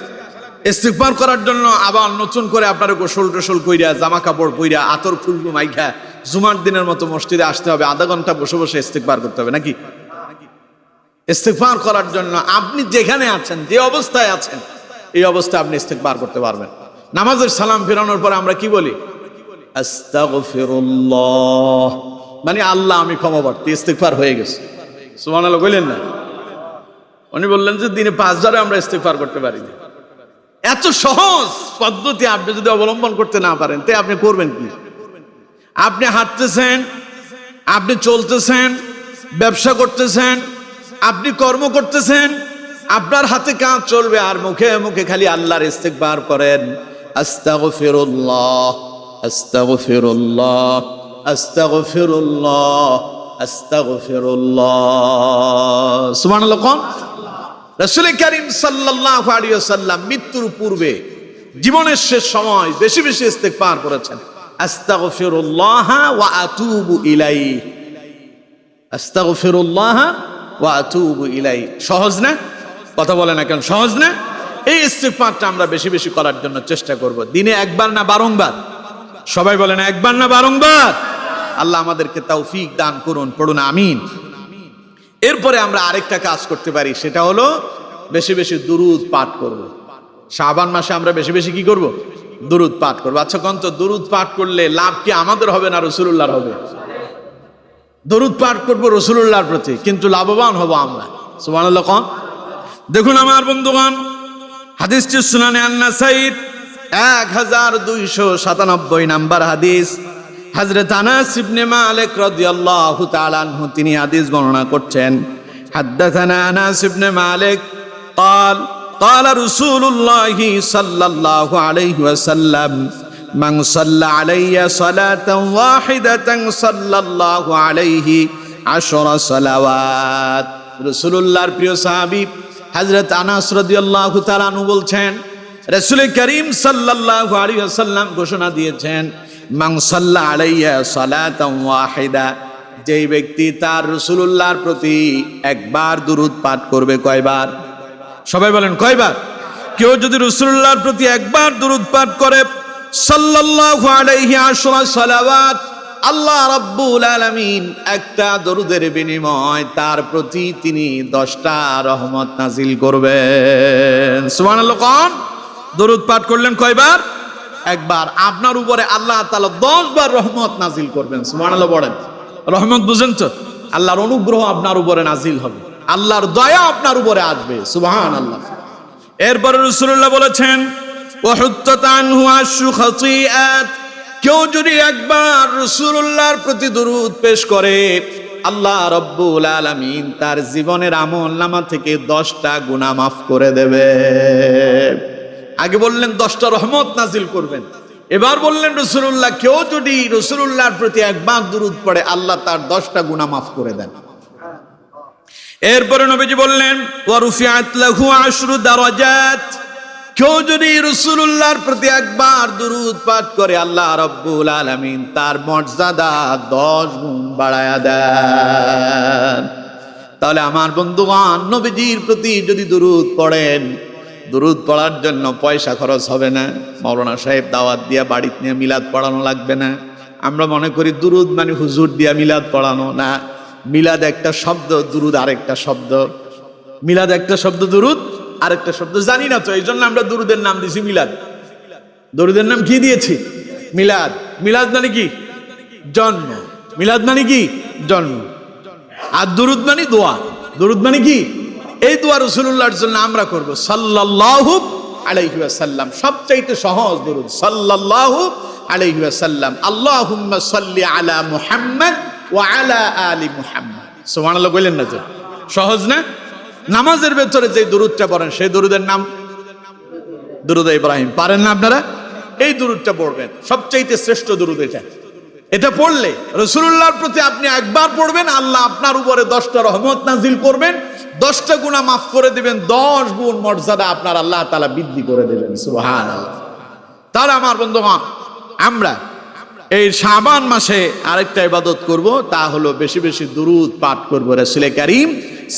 ইস্তিগফার করার জন্য আবার নতুন করে আপনার গোসল টোসল কইরা, জামা কাপড় পইরা, আতর খুশবু মাইখা জুমার দিনের মতো মসজিদে আসতে হবে, আধা ঘন্টা বসে বসে ইস্তিগফার করতে হবে নাকি? ইস্তিগফার করার জন্য আপনি যেখানে আছেন, যে অবস্থায় আছেন, এই অবস্থায় আপনি ইস্তিগফার করতে পারবেন। নামাজের সালাম ফেরানোর পর আমরা কি বলি? আস্তাগফিরুল্লাহ, মানে আল্লাহ আমি ক্ষমা প্রার্থী, ইস্তিগফার হয়ে গেছে। সুবহানাল্লাহ কইলেন না? উনি বললেন যে দিনে 5 বারে আমরা ইস্তিগফার করতে পারি না। এত সহজ পদ্ধতি আপনি যদি অবলম্বন করতে না পারেন, তে আপনি করবেন কি? আপনি হাঁটতেছেন, আপনি চলতেছেন, ব্যবসা করতেছেন, আপনি কর্ম করতেছেন, আপনার হাতে কাজ চলবে আর মুখে মুখে খালি আল্লাহর ইস্তিগফার করেন। আস্তাগফিরুল্লাহ, আস্তাগফিরুল্লাহ, আস্তাগফিরুল্লাহ, আস্তাগফিরুল্লাহ। সুবহানাল্লাহ। কোন রাসূল করিম সাল্লাল্লাহু আলাইহি ওয়াসাল্লাম মৃত্যুর পূর্বে জীবনের শেষ সময় বেশি বেশি ইস্তিগফার করেছেন। আস্তাগফিরুল্লাহ ওয়া আতুবু ইলাইহি, আস্তাগফিরুল্লাহ ওয়া আতুবু ইলাইহি। সহজ না? কথা বলে না কেন? সহজ না? এই ইস্তিগফারটা আমরা বেশি বেশি করার জন্য চেষ্টা করব। দিনে একবার না বারংবার? সবাই বলেন একবার না বারংবার? আল্লাহ আমাদেরকে তৌফিক দান করুন, পড়ুন আমিন। এরপরে আমরা আরেকটা কাজ করতে পারি, সেটা হলো বেশি বেশি দুরূদ পাঠ করব। শাবান মাসে আমরা বেশি বেশি কি করব? দুরূদ পাঠ করব। আচ্ছা কোন তো দুরূদ পাঠ করলে লাভ কি আমাদের হবে না রাসূলুল্লাহর হবে? দরুদ পাঠ করবো রাসূলুল্লাহর প্রতি, কিন্তু লাভবান হব আমরা। সুবহানাল্লাহ। দেখুন আমার বন্ধুগণ, হাদিসটি সুনানে আন-নাসাঈ 1297 নাম্বার হাদিস। হযরত আনাস ইবনে মালিক রাদিয়াল্লাহু তাআলা আনহু তিনি হাদিস বর্ণনা করছেন, হাদাসানা আনাস ইবনে মালিক قال قال رسول الله صلى الله عليه وسلم من صلى علي صلاة واحدة صلى الله عليه 10 صلوات। রাসূলুল্লাহর প্রিয় সাহাবী হযরত আনাস রাদিয়াল্লাহু তাআলা আনহু বলছেন, রাসূল করিম সাল্লাল্লাহু আলাইহি ওয়াসাল্লাম ঘোষণা দিয়েছেন, মান সাল্লা আলাইয়া সালাতান ওয়াহিদা, যেই ব্যক্তি তার রাসূলুল্লাহর প্রতি একবার দুরূদ পাঠ করবে। কয়বার? সবাই বলেন কয়বার? কেউ যদি রাসূলুল্লাহর প্রতি একবার দুরূদ পাঠ করে, সাল্লাল্লাহু আলাইহি 10 সালাওয়াত, আল্লাহ রাব্বুল আলামিন একটা দরুদের বিনিময় তার প্রতি তিনি 10টা রহমত নাজিল করবেন। সুবহানাল্লাহ। কোন দরুদ পাঠ করলেন কয়বার? একবার। আপনার উপরে আল্লাহ তাআলা 10 বার রহমত নাজিল করবেন। সুবহানাল্লাহ বলেন। রহমত বুঝেন তো? আল্লাহর অনুগ্রহ আপনার উপরে নাজিল হবে, আল্লাহর দয়া আপনার উপরে আসবে। সুবহানাল্লাহ। এরপরে রাসূলুল্লাহ বলেছেন, ওয়াহুত্তাত আনহু আশু খাতিআত, কেউ যদি একবার রাসূলুল্লাহর প্রতি দরুদ পেশ করে, আল্লাহ রাব্বুল আলামিন তার জীবনের আমল নামা থেকে 10টা গুনাহ মাফ করে দেবে। আগে বললেন 10টা রহমত নাজিল করবেন, এবার বললেন রাসূলুল্লাহ কেউ যদি রাসূলুল্লাহর প্রতি একবার দরুদ পড়ে, আল্লাহ তার 10টা গুনাহ মাফ করে দেন। এরপরে নবীজি বললেন, ওয়া রুফিআত লাহু 10 দারাজাত, কেউ যদি রাসূলুল্লাহর প্রতি একবার দুরূদ পাঠ করে, আল্লাহ রাব্বুল আলামিন তার মর্যাদা 10 গুণ বাড়ায়া দেন। তাহলে আমার বন্ধুগণ, নবীজির প্রতি যদি দুরূদ পড়েন, দুরূদ পড়ার জন্য পয়সা খরচ হবে না। মাওলানা সাহেব দাওয়াত দিয়া বাড়িতে নিয়ে মিলাদ পড়ানো লাগবে না। আমরা মনে করি দুরূদ মানে হুজুর দিয়া মিলাদ পড়ানো, না। মিলাদ একটা শব্দ, দুরূদ আরেকটা শব্দ। মিলাদ একটা শব্দ, দুরূদ আরেকটা শব্দ। জানি না তো, এই জন্য আমরা দুরুদের নাম দিয়েছি মিলাদ। দরুদের নাম কি দিয়েছি? মিলাদ। মিলাদ মানে কি? জন্ম। মিলাদ মানে কি? জন্ম। আর দুরুদ মানে দোয়া। দুরুদ মানে কি? এই দোয়া রাসূলুল্লাহর জন্য আমরা করব, সাল্লাল্লাহু আলাইহি ওয়াসাল্লাম। সবচাইতে সহজ দরুদ, সাল্লাল্লাহু আলাইহি ওয়াসাল্লাম। আল্লাহুম্মা সাল্লি আলা মুহাম্মদ ওয়া আলা আলি মুহাম্মদ। সুবহানাল্লাহ বলেন না তো? সহজ না? নামাজের ভেতরে যে দুরুদটা পড়েন সেই দুরুদের নাম দুরুদ ইব্রাহিম। পারেন না আপনারা? এই দুরুদটা পড়বেন, সবচাইতে শ্রেষ্ঠ দুরুদ এটা। এটা পড়লে রাসূলুল্লাহর প্রতি আপনি একবার পড়বেন, আল্লাহ আপনার উপরে 10টা রহমত নাজিল করবেন, 10টা গুনাহ মাফ করে দিবেন, 10 গুণ মর্যাদা আপনার আল্লাহ তাআলা বৃদ্ধি করে দিবেন। সুবহানাল্লাহ। তাহলে আমার বন্ধুগণ, আমরা এই শাবান মাসে আরেকটা ইবাদত করব, তা হলো বেশি বেশি দুরূদ পাঠ করব রাসূল করিম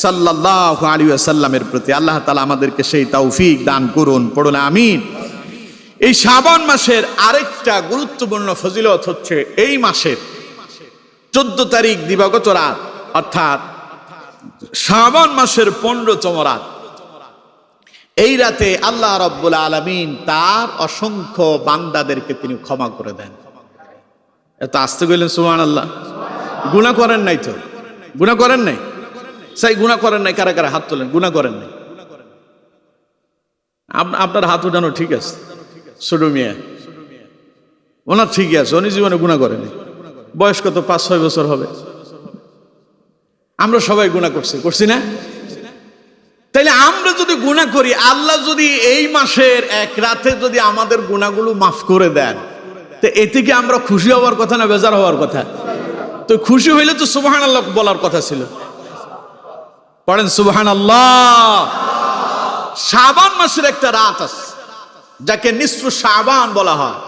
সাল্লাল্লাহু আলাইহি ওয়াসাল্লামের প্রতি। আল্লাহ তাআলা আমাদেরকে সেই তৌফিক দান করুন, পড়ুন আমিন। এই শাবান মাসের আরেকটা গুরুত্বপূর্ণ ফজিলত হচ্ছে, এই মাসের 14 তারিখ দিবাগত রাত, অর্থাৎ শাবান মাসের 15তম রাত। এই রাতে আল্লাহ রাব্বুল আলামিন তার অসংখ্য বান্দাদেরকে তিনি ক্ষমা করে দেন। এত আসতে গেলেন সুবহানাল্লাহ। গুনাহ করেন নাই তো? গুনাহ করেন নাই? সেই গুনাহ করেন নাই কারা কারা হাত তোলেন? গুনাহ করেন নাই? আপনার হাত উঠানো ঠিক আছে। ছোট মিয়া ওনার ঠিকই আছে, উনি জীবনে গুনাহ করেনি। বয়স কত? 5-6 বছর হবে। আমরা সবাই গুনাহ করছি না? তাইলে আমরা যদি গুনাহ করি, আল্লাহ যদি এই মাসের এক রাতে যদি আমাদের গুনাহগুলো মাফ করে দেন, তো এতে কি আমরা খুশি হওয়ার কথা না বেজার হওয়ার কথা? তো খুশি হইলে তো সুবহানাল্লাহ বলার কথা ছিল। পড়েন সুবহানাল্লাহ। শাবান মাসের একটা রাত আছে যাকে নিসফু শাবান বলা হয়।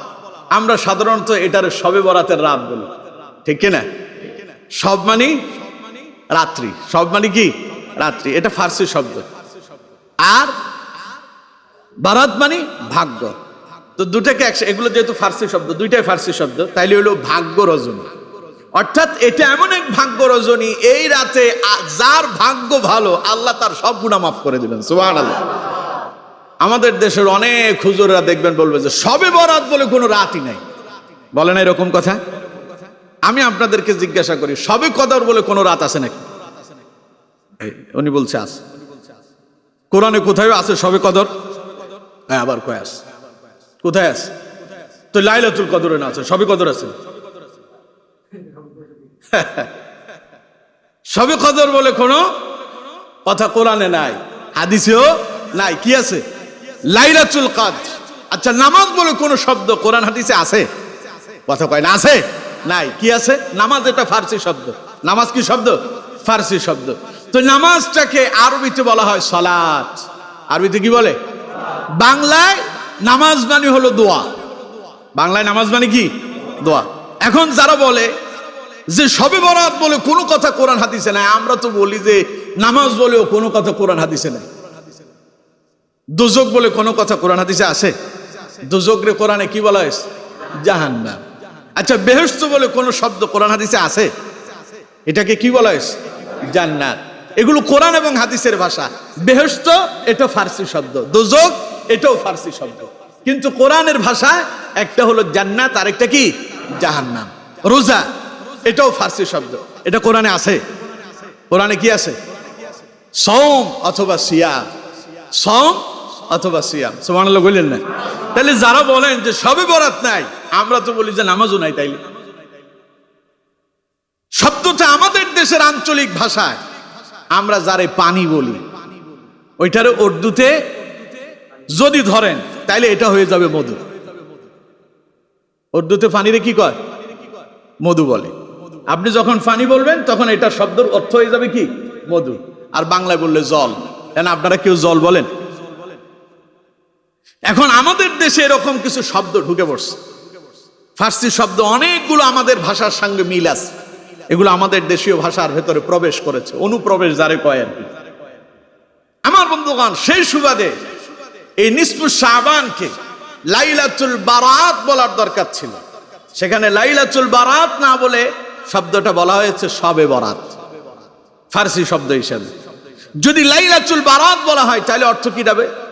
আমরা সাধারণত এটার শবে বরাতের রাত বলি, ঠিক কিনা? সব মানে রাত্রি, সব মানে কি? রাত্রি। এটা ফার্সি শব্দ। আর বারাত মানে ভাগ্য। তো দুটাকে এগুলো যেহেতু ফার্সি শব্দ, দুইটাই ফার্সি শব্দ, তাইলে হলো ভাগ্য রজনী। অর্থাৎ এটা এমন এক ভাগ্য রজনী, এই রাতে যার ভাগ্য ভালো আল্লাহ তার সব গুনাহ মাফ করে দিবেন। সুবহানাল্লাহ। আমাদের দেশের অনেক হুজুররা দেখবেন বলবে যে শবে বরাত বলে কোনো রাতই নাই। বলে না এরকম কথা? আমি আপনাদেরকে জিজ্ঞাসা করি, শবে কদর বলে কোনো রাত আছে নাকি? উনি বলছে আছে। কোরআনে কোথায় আছে শবে কদর? আবার কয় আছে? কোথায় আছে? তো লাইলাতুল কদরে না আছে, শবে কদর আছে? শবে কদর বলে কোনো কথা কোরআনে নাই, হাদিসেও নাই। কি আছে? লাইলাতুল কদর। আচ্ছা, নামাজ বলে কোনো শব্দ কোরআন হাদিসে আছে? কথা কয় না, আছে? নাই। কি আছে? নামাজ এটা ফার্সি শব্দ। নামাজ কি শব্দ? ফার্সি শব্দ। তো নামাজটাকে আরবিতে বলা হয় সালাত। আরবিতে কি বলে? বাংলায় নামাজ মানে হলো দোয়া। বাংলায় নামাজ মানে কি? দোয়া। এখন যারা বলে যে শবে বরাত বলে কোনো কথা কোরআন হাদিসে নাই, আমরা তো বলি যে নামাজ বলেও কোনো কথা কোরআন হাদিসে নাই। দোজক বলে কোনো কথা কোরআন হাদিসে আছে? দোজকরে কোরআনে কি বলা হয়েছে? জাহান্নাম। আচ্ছা, বেহেশত বলে কোনো শব্দ কোরআন হাদিসে আছে? এটাকে কি বলা হয়েছে? জান্নাত। এগুলো কোরআন এবং হাদিসের ভাষা। বেহেশত এটা ফার্সি শব্দ, দোজক এটাও ফার্সি শব্দ, কিন্তু কোরআনের ভাষায় একটা হলো জান্নাত আর একটা কি? জাহান্নাম। রোজা এটাও ফার্সি শব্দ, এটা কোরআনে আছে? কোরআনে কি আছে? সওম অথবা সিয়াম। সওম অথবা সিয়াম। সুবহানাল্লাহ বললেন না? তাহলে যারা বলেন যে শবে বরাত নাই, আমরা তো বলি যে নামাজও নাই। তাইলে শব্দটা আমাদের দেশের আঞ্চলিক ভাষায় আমরা যারে পানি বলি, ওইটারে উর্দুতে যদি ধরেন তাইলে এটা হয়ে যাবে মধু। উর্দুতে পানিরে কি কয়? মধু বলে। আপনি যখন পানি বলবেন তখন এটা শব্দের অর্থ হয়ে যাবে কি? মধু। আর বাংলায় বললে জল। কেন আপনারা কেউ জল বলেন? এখন আমাদের দেশে এরকম কিছু শব্দ ঢুকে পড়ছে, ফার্সি শব্দ অনেকগুলো আমাদের ভাষার সঙ্গে মিল আছে। এগুলো আমাদের দেশীয় ভাষার ভেতরে প্রবেশ করেছে, অনুপ্রবেশ যারে কয় আর কি। আমার বন্ধুগণ, সেই সুবাদে এই নিসফু শাবানকে লাইলাতুল বারাত বলার দরকার ছিল। সেখানে লাইলাতুল বারাত না বলে শব্দটা বলা হয়েছে শবে বরাত, ফার্সি শব্দ হিসেবে। যদি লাইলাতুল বারাত বলা হয় তাহলে অর্থ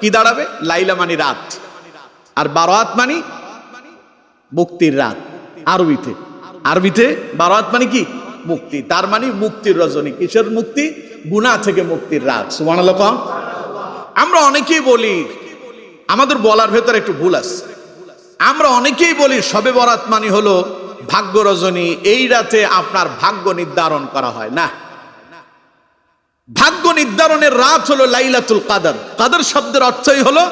কি দাঁড়াবে? লাইলা মানে রাত, আর বারাত মানে মুক্তির রাত। আরবিতে বারাত মানে কি? মুক্তি। তার মানে মুক্তির রজনী। কিসের মুক্তি? গুনাহ থেকে মুক্তির রাত। সুবহানাল্লাহ। আমরা অনেকেই বলি, আমাদের বলার ভেতরে একটু ভুল আছে। আমরা অনেকেই বলি শবে বরাত মানে হলো ভাগ্য রজনী, এই রাতে আপনার ভাগ্য নির্ধারণ করা হয়। না, ভাগ্য নির্ধারণের রাত হলো লাইলাতুল কদর। কদর শব্দের অর্থই হলো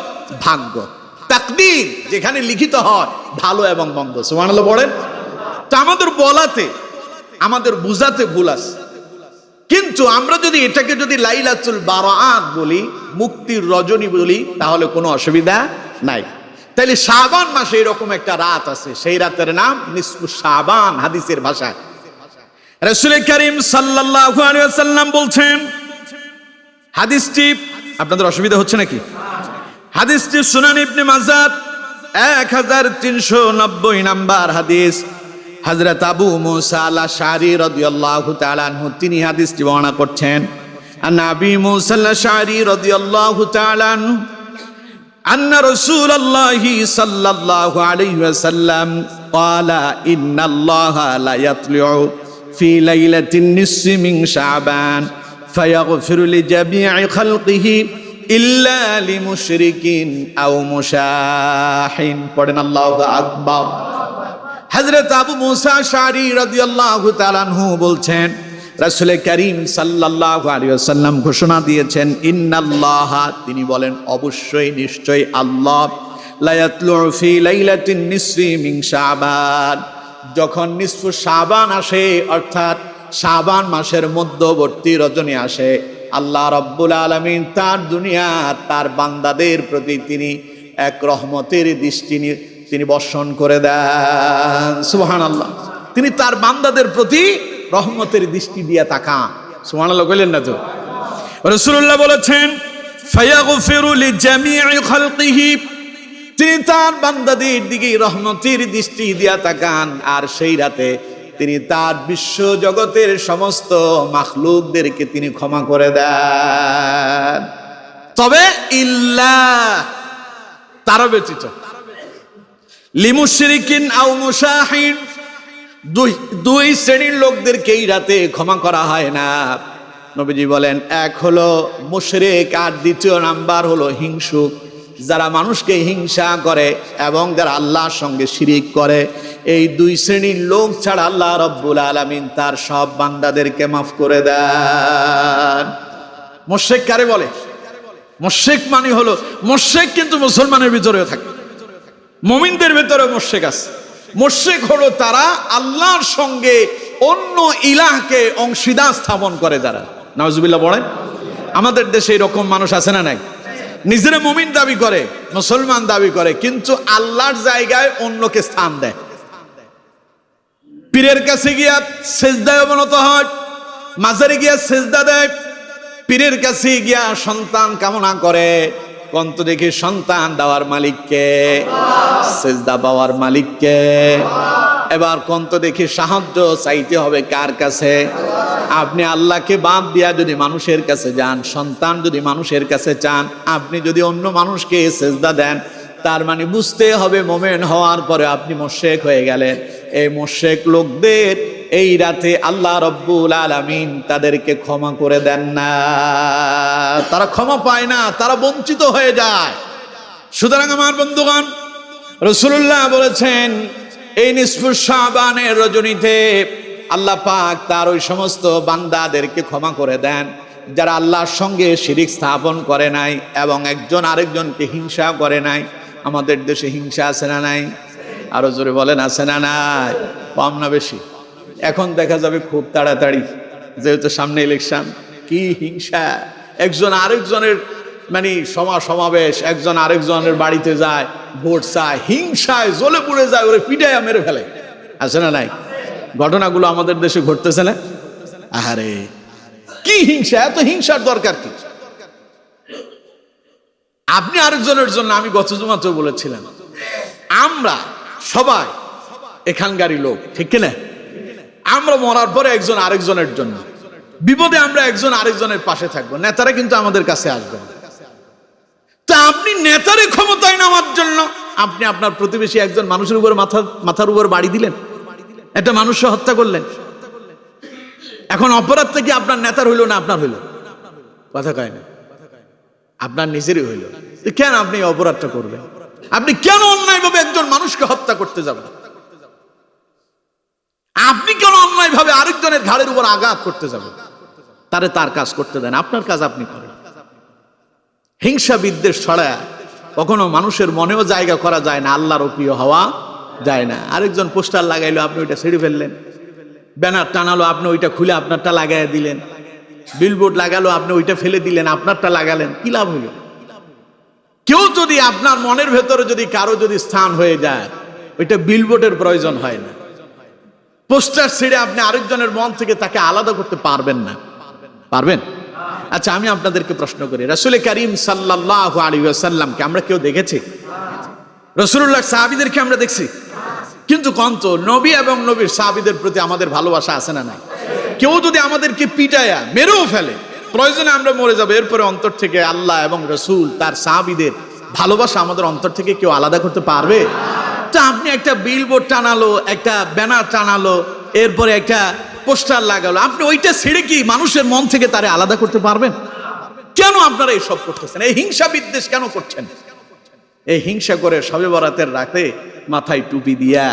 ভাগ্য, তাকদীর, যেখানে লিখিত হয় ভালো এবং মন্দ। সুবহানাল্লাহ পড়েন। তো আমাদের বলাতে, আমাদের বুঝাতে ভুল আছে। কিন্তু আমরা যদি এটাকে লাইলাতুল বারাত বলি, মুক্তির রজনী বলি, তাহলে কোনো অসুবিধা নাই। তাইলে শাবান মাসে এরকম একটা রাত আছে, সেই রাতের নাম নিসফু শাবান হাদিসের ভাষায়। রাসূল করিম সাল্লাল্লাহু আলাইহি ওয়াসাল্লাম বলছেন, হাদিসটি আপনাদের অসুবিধা হচ্ছে নাকি? হাদিসটি সুনান ইবনে মাজাহ 1390 নাম্বার হাদিস। হযরত আবু মুসা আল-আশআরী রাদিয়াল্লাহু তাআলা আনহু তিনি হাদিসটি বর্ণনা করছেন। নবী মুসা আল-আশআরী রাদিয়াল্লাহু তাআলা আনহু আন্না রাসূলুল্লাহি সাল্লাল্লাহু আলাইহি ওয়াসাল্লাম ক্বালা ইন্নাল্লাহা লা ইয়াতলিউ ফি লাইলাতিন নিসফি মিন শাবান ফায়াগফিরু লিজামি'i খালকিহি ইল্লা লিমুশরিকিন আও মুশাহিন। পড়েন আল্লাহু আকবার। হযরত আবু মুসা আশআরী রাদিয়াল্লাহু তাআলা আনহু বলছেন, রাসূল করিম সাল্লাল্লাহু আলাইহি ওয়াসাল্লাম ঘোষণা দিয়েছেন, ইন্নাল্লাহা, তিনি বলেন অবশ্যই, নিশ্চয়ই আল্লাহ, লা ইয়াতলু ফি লাইলাতিন নিসফি মিন শাবান, যখন নিসফু শাবান আসে, অর্থাৎ শাবান মাসের মধ্যবর্তী রজনী আসে, আল্লাহ রাব্বুল আলামিন তার দুনিয়ার তার বান্দাদের প্রতি তিনি এক রহমতের দৃষ্টি তিনি বর্ষণ করে দেন। সুবহানাল্লাহ। তিনি তার বান্দাদের প্রতি রহমতের দৃষ্টি দিয়ে তাকান। সুবহানাল্লাহ বলেন না তো? রাসূলুল্লাহ বলেছেন, ফায়াগফিরু লিজামি'i খালকিহি, তিনি তার বান্দাদের দিকে রহমতের দৃষ্টি দিয়ে তাকান, আর সেই রাতে তিনি তার বিশ্ব জগতের সমস্ত মাখলুকদেরকে তিনি ক্ষমা করে দেন। তবে ইল্লা, তারা ব্যতীত, লিমুশরিকিন আও মুশাহিন, দুই দুই শ্রেণীর লোকদেরকে এই রাতে ক্ষমা করা হয় না। নবীজি বলেন, এক হলো মুশরিক আর দ্বিতীয় নাম্বার হলো হিংসুক। যারা মানুষকে হিংসা করে এবং যারা আল্লাহর সঙ্গে শিরিক করে, এই দুই শ্রেণীর লোক ছাড়া আল্লাহ রাব্বুল আলামিন তার সব বান্দাদেরকে মাফ করে দেন। মুশরিক কারে বলে? মুশরিক মানে হলো, মুশরিক কিন্তু মুসলমানের ভিতরেও থাকে, মুমিনদের ভিতরেও মুশরিক আছে। মুশরিক হলো তারা আল্লাহর সঙ্গে অন্য ইলাহকে অংশীদার স্থাপন করে যারা। নাউজুবিল্লাহ বলেন। আমাদের দেশে এরকম মানুষ আছে না নাই? নিজেরা মুমিন দাবি করে, মুসলমান দাবি করে, কিন্তু আল্লাহর জায়গায় অন্যকে স্থান দেয়। পীরের কাছে গিয়া সেজদায় অবনত হয়, মাজারে গিয়া সেজদা দেয়, পীরের কাছে গিয়া সন্তান কামনা করে। কন্ত দেখি সন্তান দেওয়ার মালিককে, সেজদা পাওয়ার মালিককে। এবার কন্ত দেখি সাহায্য চাইতে হবে কার কাছে? আপনি আল্লাহকে বাদ দিয়া যদি মানুষের কাছে যান, সন্তান যদি মানুষের কাছে চান, আপনি যদি অন্য মানুষকে সেজদা দেন, তার মানে বুঝতে হবে মুমিন হওয়ার পরে আপনি মুশরিক হয়ে গেলেন। এই মুশরিক লোকদের এই রাতে আল্লাহ রাব্বুল আলামিন তাদেরকে ক্ষমা করে দেন না, তারা ক্ষমা পায় না, তারা বঞ্চিত হয়ে যায়। সুতরাং আমার বন্ধুগণ, রাসূলুল্লাহ বলেছেন এই নিসফুস শাবানের রজনীতে আল্লাহ পাক তার ওই সমস্ত বান্দাদেরকে ক্ষমা করে দেন যারা আল্লাহর সঙ্গে শিরিক স্থাপন করে নাই এবং একজন আরেকজনকে হিংসা করে নাই। আমাদের দেশে হিংসা আছে না নাই? আরো জোরে বলেন, আছে না নাই? কম না বেশি? এখন দেখা যাবে খুব তাড়াতাড়ি, যেহেতু সামনে ইলেকশন, কি হিংসা! একজন আরেকজনের মানে সমাবেশ, একজন আরেকজনের বাড়িতে যায়, ভোট চায়, হিংসায় জ্বলে পুড়ে যায়, ওরে পিটাইয়া মেরে ফেলে। আছে না নাই? ঘটনাগুলো আমাদের দেশে ঘটতেছে না? আহারে কি হিংসা! এত হিংসার দরকার কি? আপনি আরেকজনের জন্য, আমি গত জুমাতেও বলেছিলাম, আমরা সবাই এখানকারই লোক, ঠিক কিনা? আমরা মরার পরে একজন আরেকজনের জন্য, বিপদে আমরা একজন আরেকজনের পাশে থাকবো। নেতারা কিন্তু আমাদের কাছে আসবেন। তা আপনি নেতারে ক্ষমতায় নেওয়ার জন্য আপনি আপনার প্রতিবেশী একজন মানুষের উপর মাথার উপর বাড়ি দিলেন, একটা মানুষকে হত্যা করলেন। এখন অপরাধটা কি আপনার নেতার হইল না আপনার হইল? কথা কয় না, আপনার নিজেরই হইল। কেন আপনি অপরাধটা করবেন? আপনি কেন অন্যায়ভাবে একজন মানুষকে হত্যা করতে যাবেন? আপনি কেন অন্যায়ভাবে আরেকজনের ঘাড়ের উপর আঘাত করতে যাবেন? তারে তার কাজ করতে দেন, আপনার কাজ আপনি করেন। হিংসা বিদ্বেষ ছড়া কখনো মানুষের মনেও জায়গা করা যায় না, আল্লাহর প্রিয় হওয়া যায় না। আরেকজন পোস্টার লাগাইলো, আপনি ওইটা ছেড়ে ফেললেন। ব্যানার টানালো, আপনি ওইটা খুলে আপনারটা লাগাই দিলেন। বিলবোর্ড লাগালো, আপনি ওইটা ফেলে দিলেন, আপনারটা লাগালেন। কি লাভ হইল? কেউ যদি আপনার মনের ভেতরে যদি কারো যদি স্থান হয়ে যায়, ওইটা বিলবোর্ডের প্রয়োজন হয় না। পোস্টার ছেড়ে আপনি আরেকজনের মন থেকে তাকে আলাদা করতে পারবেন না। পারবেন? আচ্ছা, আমি আপনাদেরকে প্রশ্ন করি, রাসূল করিম সাল্লাল্লাহু আলাইহি ওয়াসাল্লামকে আমরা কেউ দেখেছি? রাসূলুল্লাহ সাহাবীদেরকে আমরা দেখছি, কিন্তু কন্ত নবী এবং নবীর সাহাবীদের প্রতি আমাদের ভালোবাসা আছে না নাই? কেউ যদি আমাদেরকে পিটায়া মেরেও ফেলে, প্রয়োজনে আমরা মরে যাবো, এরপরে অন্তর থেকে আল্লাহ এবং রাসূল তার সাহাবীদের ভালোবাসা আমাদের অন্তর থেকে কেউ আলাদা করতে পারবে? তা আপনি একটা বিলবোর্ড টানালো, একটা ব্যানার টানালো, এরপরে একটা পোস্টার লাগালো, আপনি ওইটা ছেড়ে কি মানুষের মন থেকে তারে আলাদা করতে পারবেন? কেন আপনারা এইসব করতেছেন? এই হিংসা বিদ্বেষ কেন করছেন? এই হিংসা করে শবে বরাতের রাতে মাথায় টুপি দিয়া,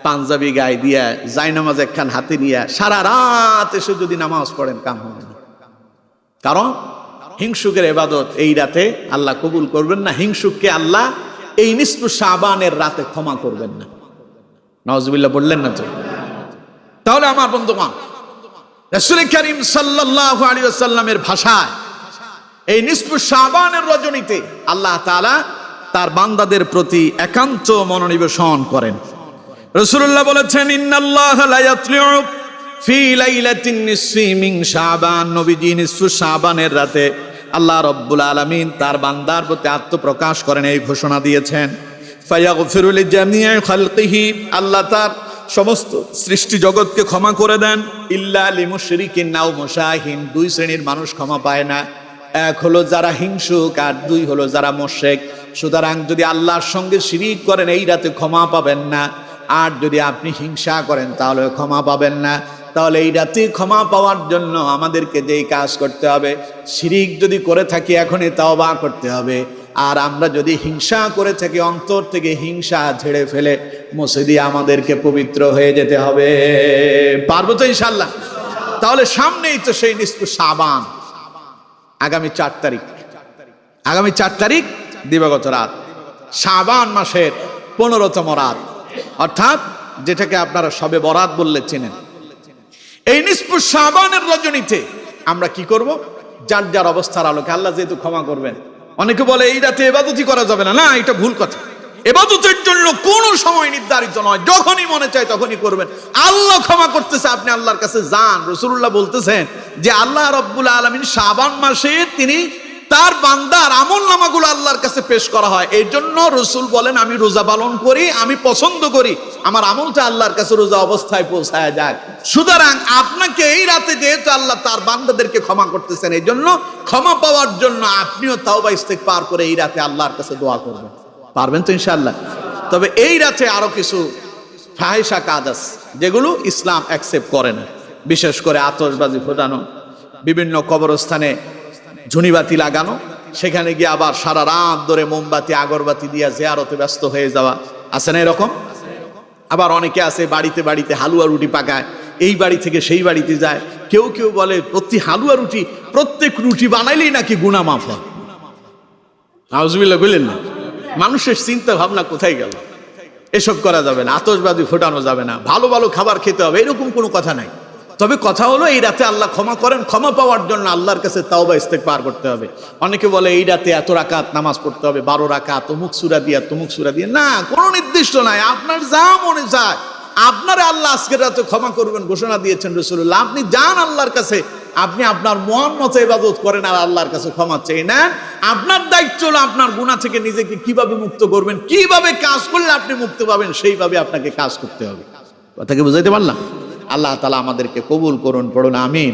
পাঞ্জাবি গায়ে দিয়া, জায়নামাজ একখান হাতে নিয়া সারা রাত এসে যদি নামাজ পড়েন, কাম হবে না। কারণ হিংসুকের ইবাদত এই রাতে আল্লাহ কবুল করবেন না। হিংসুককে আল্লাহ এই নিসফু শাবানের রাতে ক্ষমা করবেন না। নাউজুবিল্লাহ বললেন না তো? তাহলে আমার বন্ধুগণ, রাসূল করিম সাল্লাল্লাহু আলাইহি ওয়াসাল্লামের ভাষায় এই নিসফু শাবানের রজনীতে আল্লাহ তাআলা তার বান্দাদের প্রতি একান্ত মনোনিবেশন করেন। রাসূলুল্লাহ বলেছেন, ইন্নাল্লাহা লা ইয়াতলিউ ফি লাইলাতিন নিসফি মিন শাবান। নবীজি নিসফু শাবানের রাতে আল্লাহ রাব্বুল আলামিন তার বান্দার প্রতি আত্মপ্রকাশ করেন, এই ঘোষণা দিয়েছেন, ফায়াগফিরু লিজামিই খালকিহি। আল্লাহ তার সমস্ত সৃষ্টি জগৎকে ক্ষমা করে দেন, ইল্লা লিমুশরিকিন আও মুশাহিন। দুই শ্রেণীর মানুষ ক্ষমা পায় না, এক হলো যারা হিংসুক আর দুই হলো যারা মুশরিক। সুতরাং যদি আল্লাহর সঙ্গে শিরিক করেন এই রাতে ক্ষমা পাবেন না। আর যদি আপনি হিংসা করেন তাহলে ক্ষমা পাবেন না। তাহলে এই রাতে ক্ষমা পাওয়ার জন্য আমাদেরকে যেই কাজ করতে হবে, শিরিক যদি করে থাকি এখনই তাওবা করতে হবে। আর আমরা যদি হিংসা করে থাকি অন্তর থেকে হিংসা ঝেড়ে ফেলে মসজিদে আমাদেরকে পবিত্র হয়ে যেতে হবে। পারবো তো ইনশাআল্লাহ? তাহলে সামনেই তো সেই নিসফু শাবান, আগামী 4 তারিখ, আগামী 4 তারিখ দিবাগত রাত, শাবান মাসের 15তম রাত, অর্থাৎ যেটাকে আপনারা শবে বরাত বললে চেনেন। এই নিসফু শাবানের রজনীতে আমরা কি করব? যার যার অবস্থার আলোকে, আল্লাহ যেহেতু ক্ষমা করবেন। অনেকে বলে এই রাতে ইবাদতই করা যাবে না, না, এটা ভুল কথা। ইবাদতের জন্য কোনো সময় নির্ধারিত নয়, যখনই মনে চায় তখনই করবেন। আল্লাহ ক্ষমা করতেছে, আপনি আল্লাহর কাছে যান। রাসূলুল্লাহ বলতেছেন যে আল্লাহ রাব্বুল আলামিন শাবান মাসে তিনি তার বান্দার আমল নামাগুলো আল্লাহর কাছে পেশ করা হয়। এই জন্য রসুল বলেন আমি রোজা পালন করি, আমি পছন্দ করি আমার আমলটা আল্লাহর কাছে রোজা অবস্থায় পৌঁছায় যায়। সুতরাং আপনাকে এই রাতে যেহেতু আল্লাহ তার বান্দাদেরকে ক্ষমা করতেছেন, এই জন্য ক্ষমা পাওয়ার জন্য আপনিও তাওবা ইস্তেগফার করে এই রাতে আল্লাহর কাছে দোয়া করবেন। পারবেন তো ইনশাআল্লাহ? তবে এই রাতে আরো কিছু ফাহিশা কাজ আছে যেগুলো ইসলাম অ্যাকসেপ্ট করে না। বিশেষ করে আতশবাজি ফোটানো, বিভিন্ন কবরস্থানে ঝুনিবাতি লাগানো, সেখানে গিয়ে আবার সারা রাত ধরে মোমবাতি আগরবাতি দিয়ে জিয়ারতে ব্যস্ত হয়ে যাওয়া, আছে না এরকম? আবার অনেকে আছে বাড়িতে বাড়িতে হালুয়া রুটি পাকায়, এই বাড়ি থেকে সেই বাড়িতে যায়। কেউ কেউ বলে প্রতি হালুয়া রুটি, প্রত্যেক রুটি বানাইলেই নাকি গুনাহ মাফ হয়। নাউজুবিল্লাহ বললেন না? মানুষের চিন্তা ভাবনা কোথায় গেল? এসব করা যাবে না, আতশবাজি ফোটানো যাবে না, ভালো ভালো খাবার খেতে হবে, এরকম কোনো কথা নাই। তবে কথা হলো এই রাতে আল্লাহ ক্ষমা করেন, ক্ষমা পাওয়ার জন্য আল্লাহর কাছে তাওবা ইস্তেগফার করতে হবে। অনেকে বলে এই রাতে এত রাকাত নামাজ পড়তে হবে, 12 রাকাত, অমুক সূরা দিয়া তমুক সূরা দিয়ে, না, কোনো নির্দিষ্ট নাই। আপনার যা মনে চায়, আপনারা আল্লাহ আজকের রাতে ক্ষমা করবেন ঘোষণা দিয়েছেন রাসূলুল্লাহ। আপনি যান আল্লাহর কাছে, আপনি আপনার মন মতো ইবাদত করেন আর আল্লাহর কাছে ক্ষমা চেয়ে নেন। আপনার দায়িত্ব হলো আপনার গুনাহ থেকে নিজেকে কিভাবে মুক্ত করবেন, কিভাবে কাজ করলে আপনি মুক্তি পাবেন, সেইভাবে আপনাকে কাজ করতে হবে। কথাকে বুঝাইতে পারলাম? আল্লাহ তাআলা আমাদেরকে কবুল করুন, পড়ুন আমিন।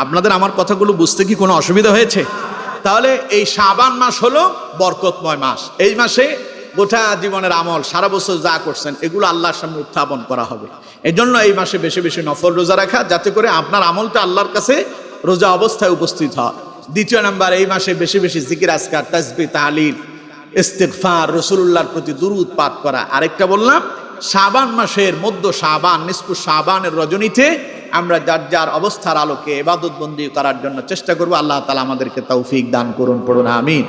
আপনাদের আমার কথাগুলো বুঝতে কি কোনো অসুবিধা হয়েছে? তাহলে এই শাবান মাস হলো বরকতময় মাস। এই মাসে গোটা জীবনের আমল, সারা বছর যা করছেন, এগুলো আল্লাহর সামনে উত্থাপন করা হবে। এই জন্য এই মাসে বেশি বেশি নফল রোজা রাখা, যাতে করে আপনার আমলটা আল্লাহর কাছে রোজা অবস্থায় উপস্থিত হয়। দ্বিতীয় নাম্বার, এই মাসে বেশি বেশি জিকির আজকার, তাসবিহ, তাহলিল, ইস্তিগফার, রাসূলুল্লাহর প্রতি দুরূদ পাঠ করা। আরেকটা বললাম, শাবান মাসের মধ্য শাবান, নিসফু শাবানের রজনীতে আমরা যার যার অবস্থার আলোকে ইবাদত বন্দি করার জন্য চেষ্টা করব। আল্লাহ তাআলা আমাদেরকে তৌফিক দান করুন, পড়ুন আমিন।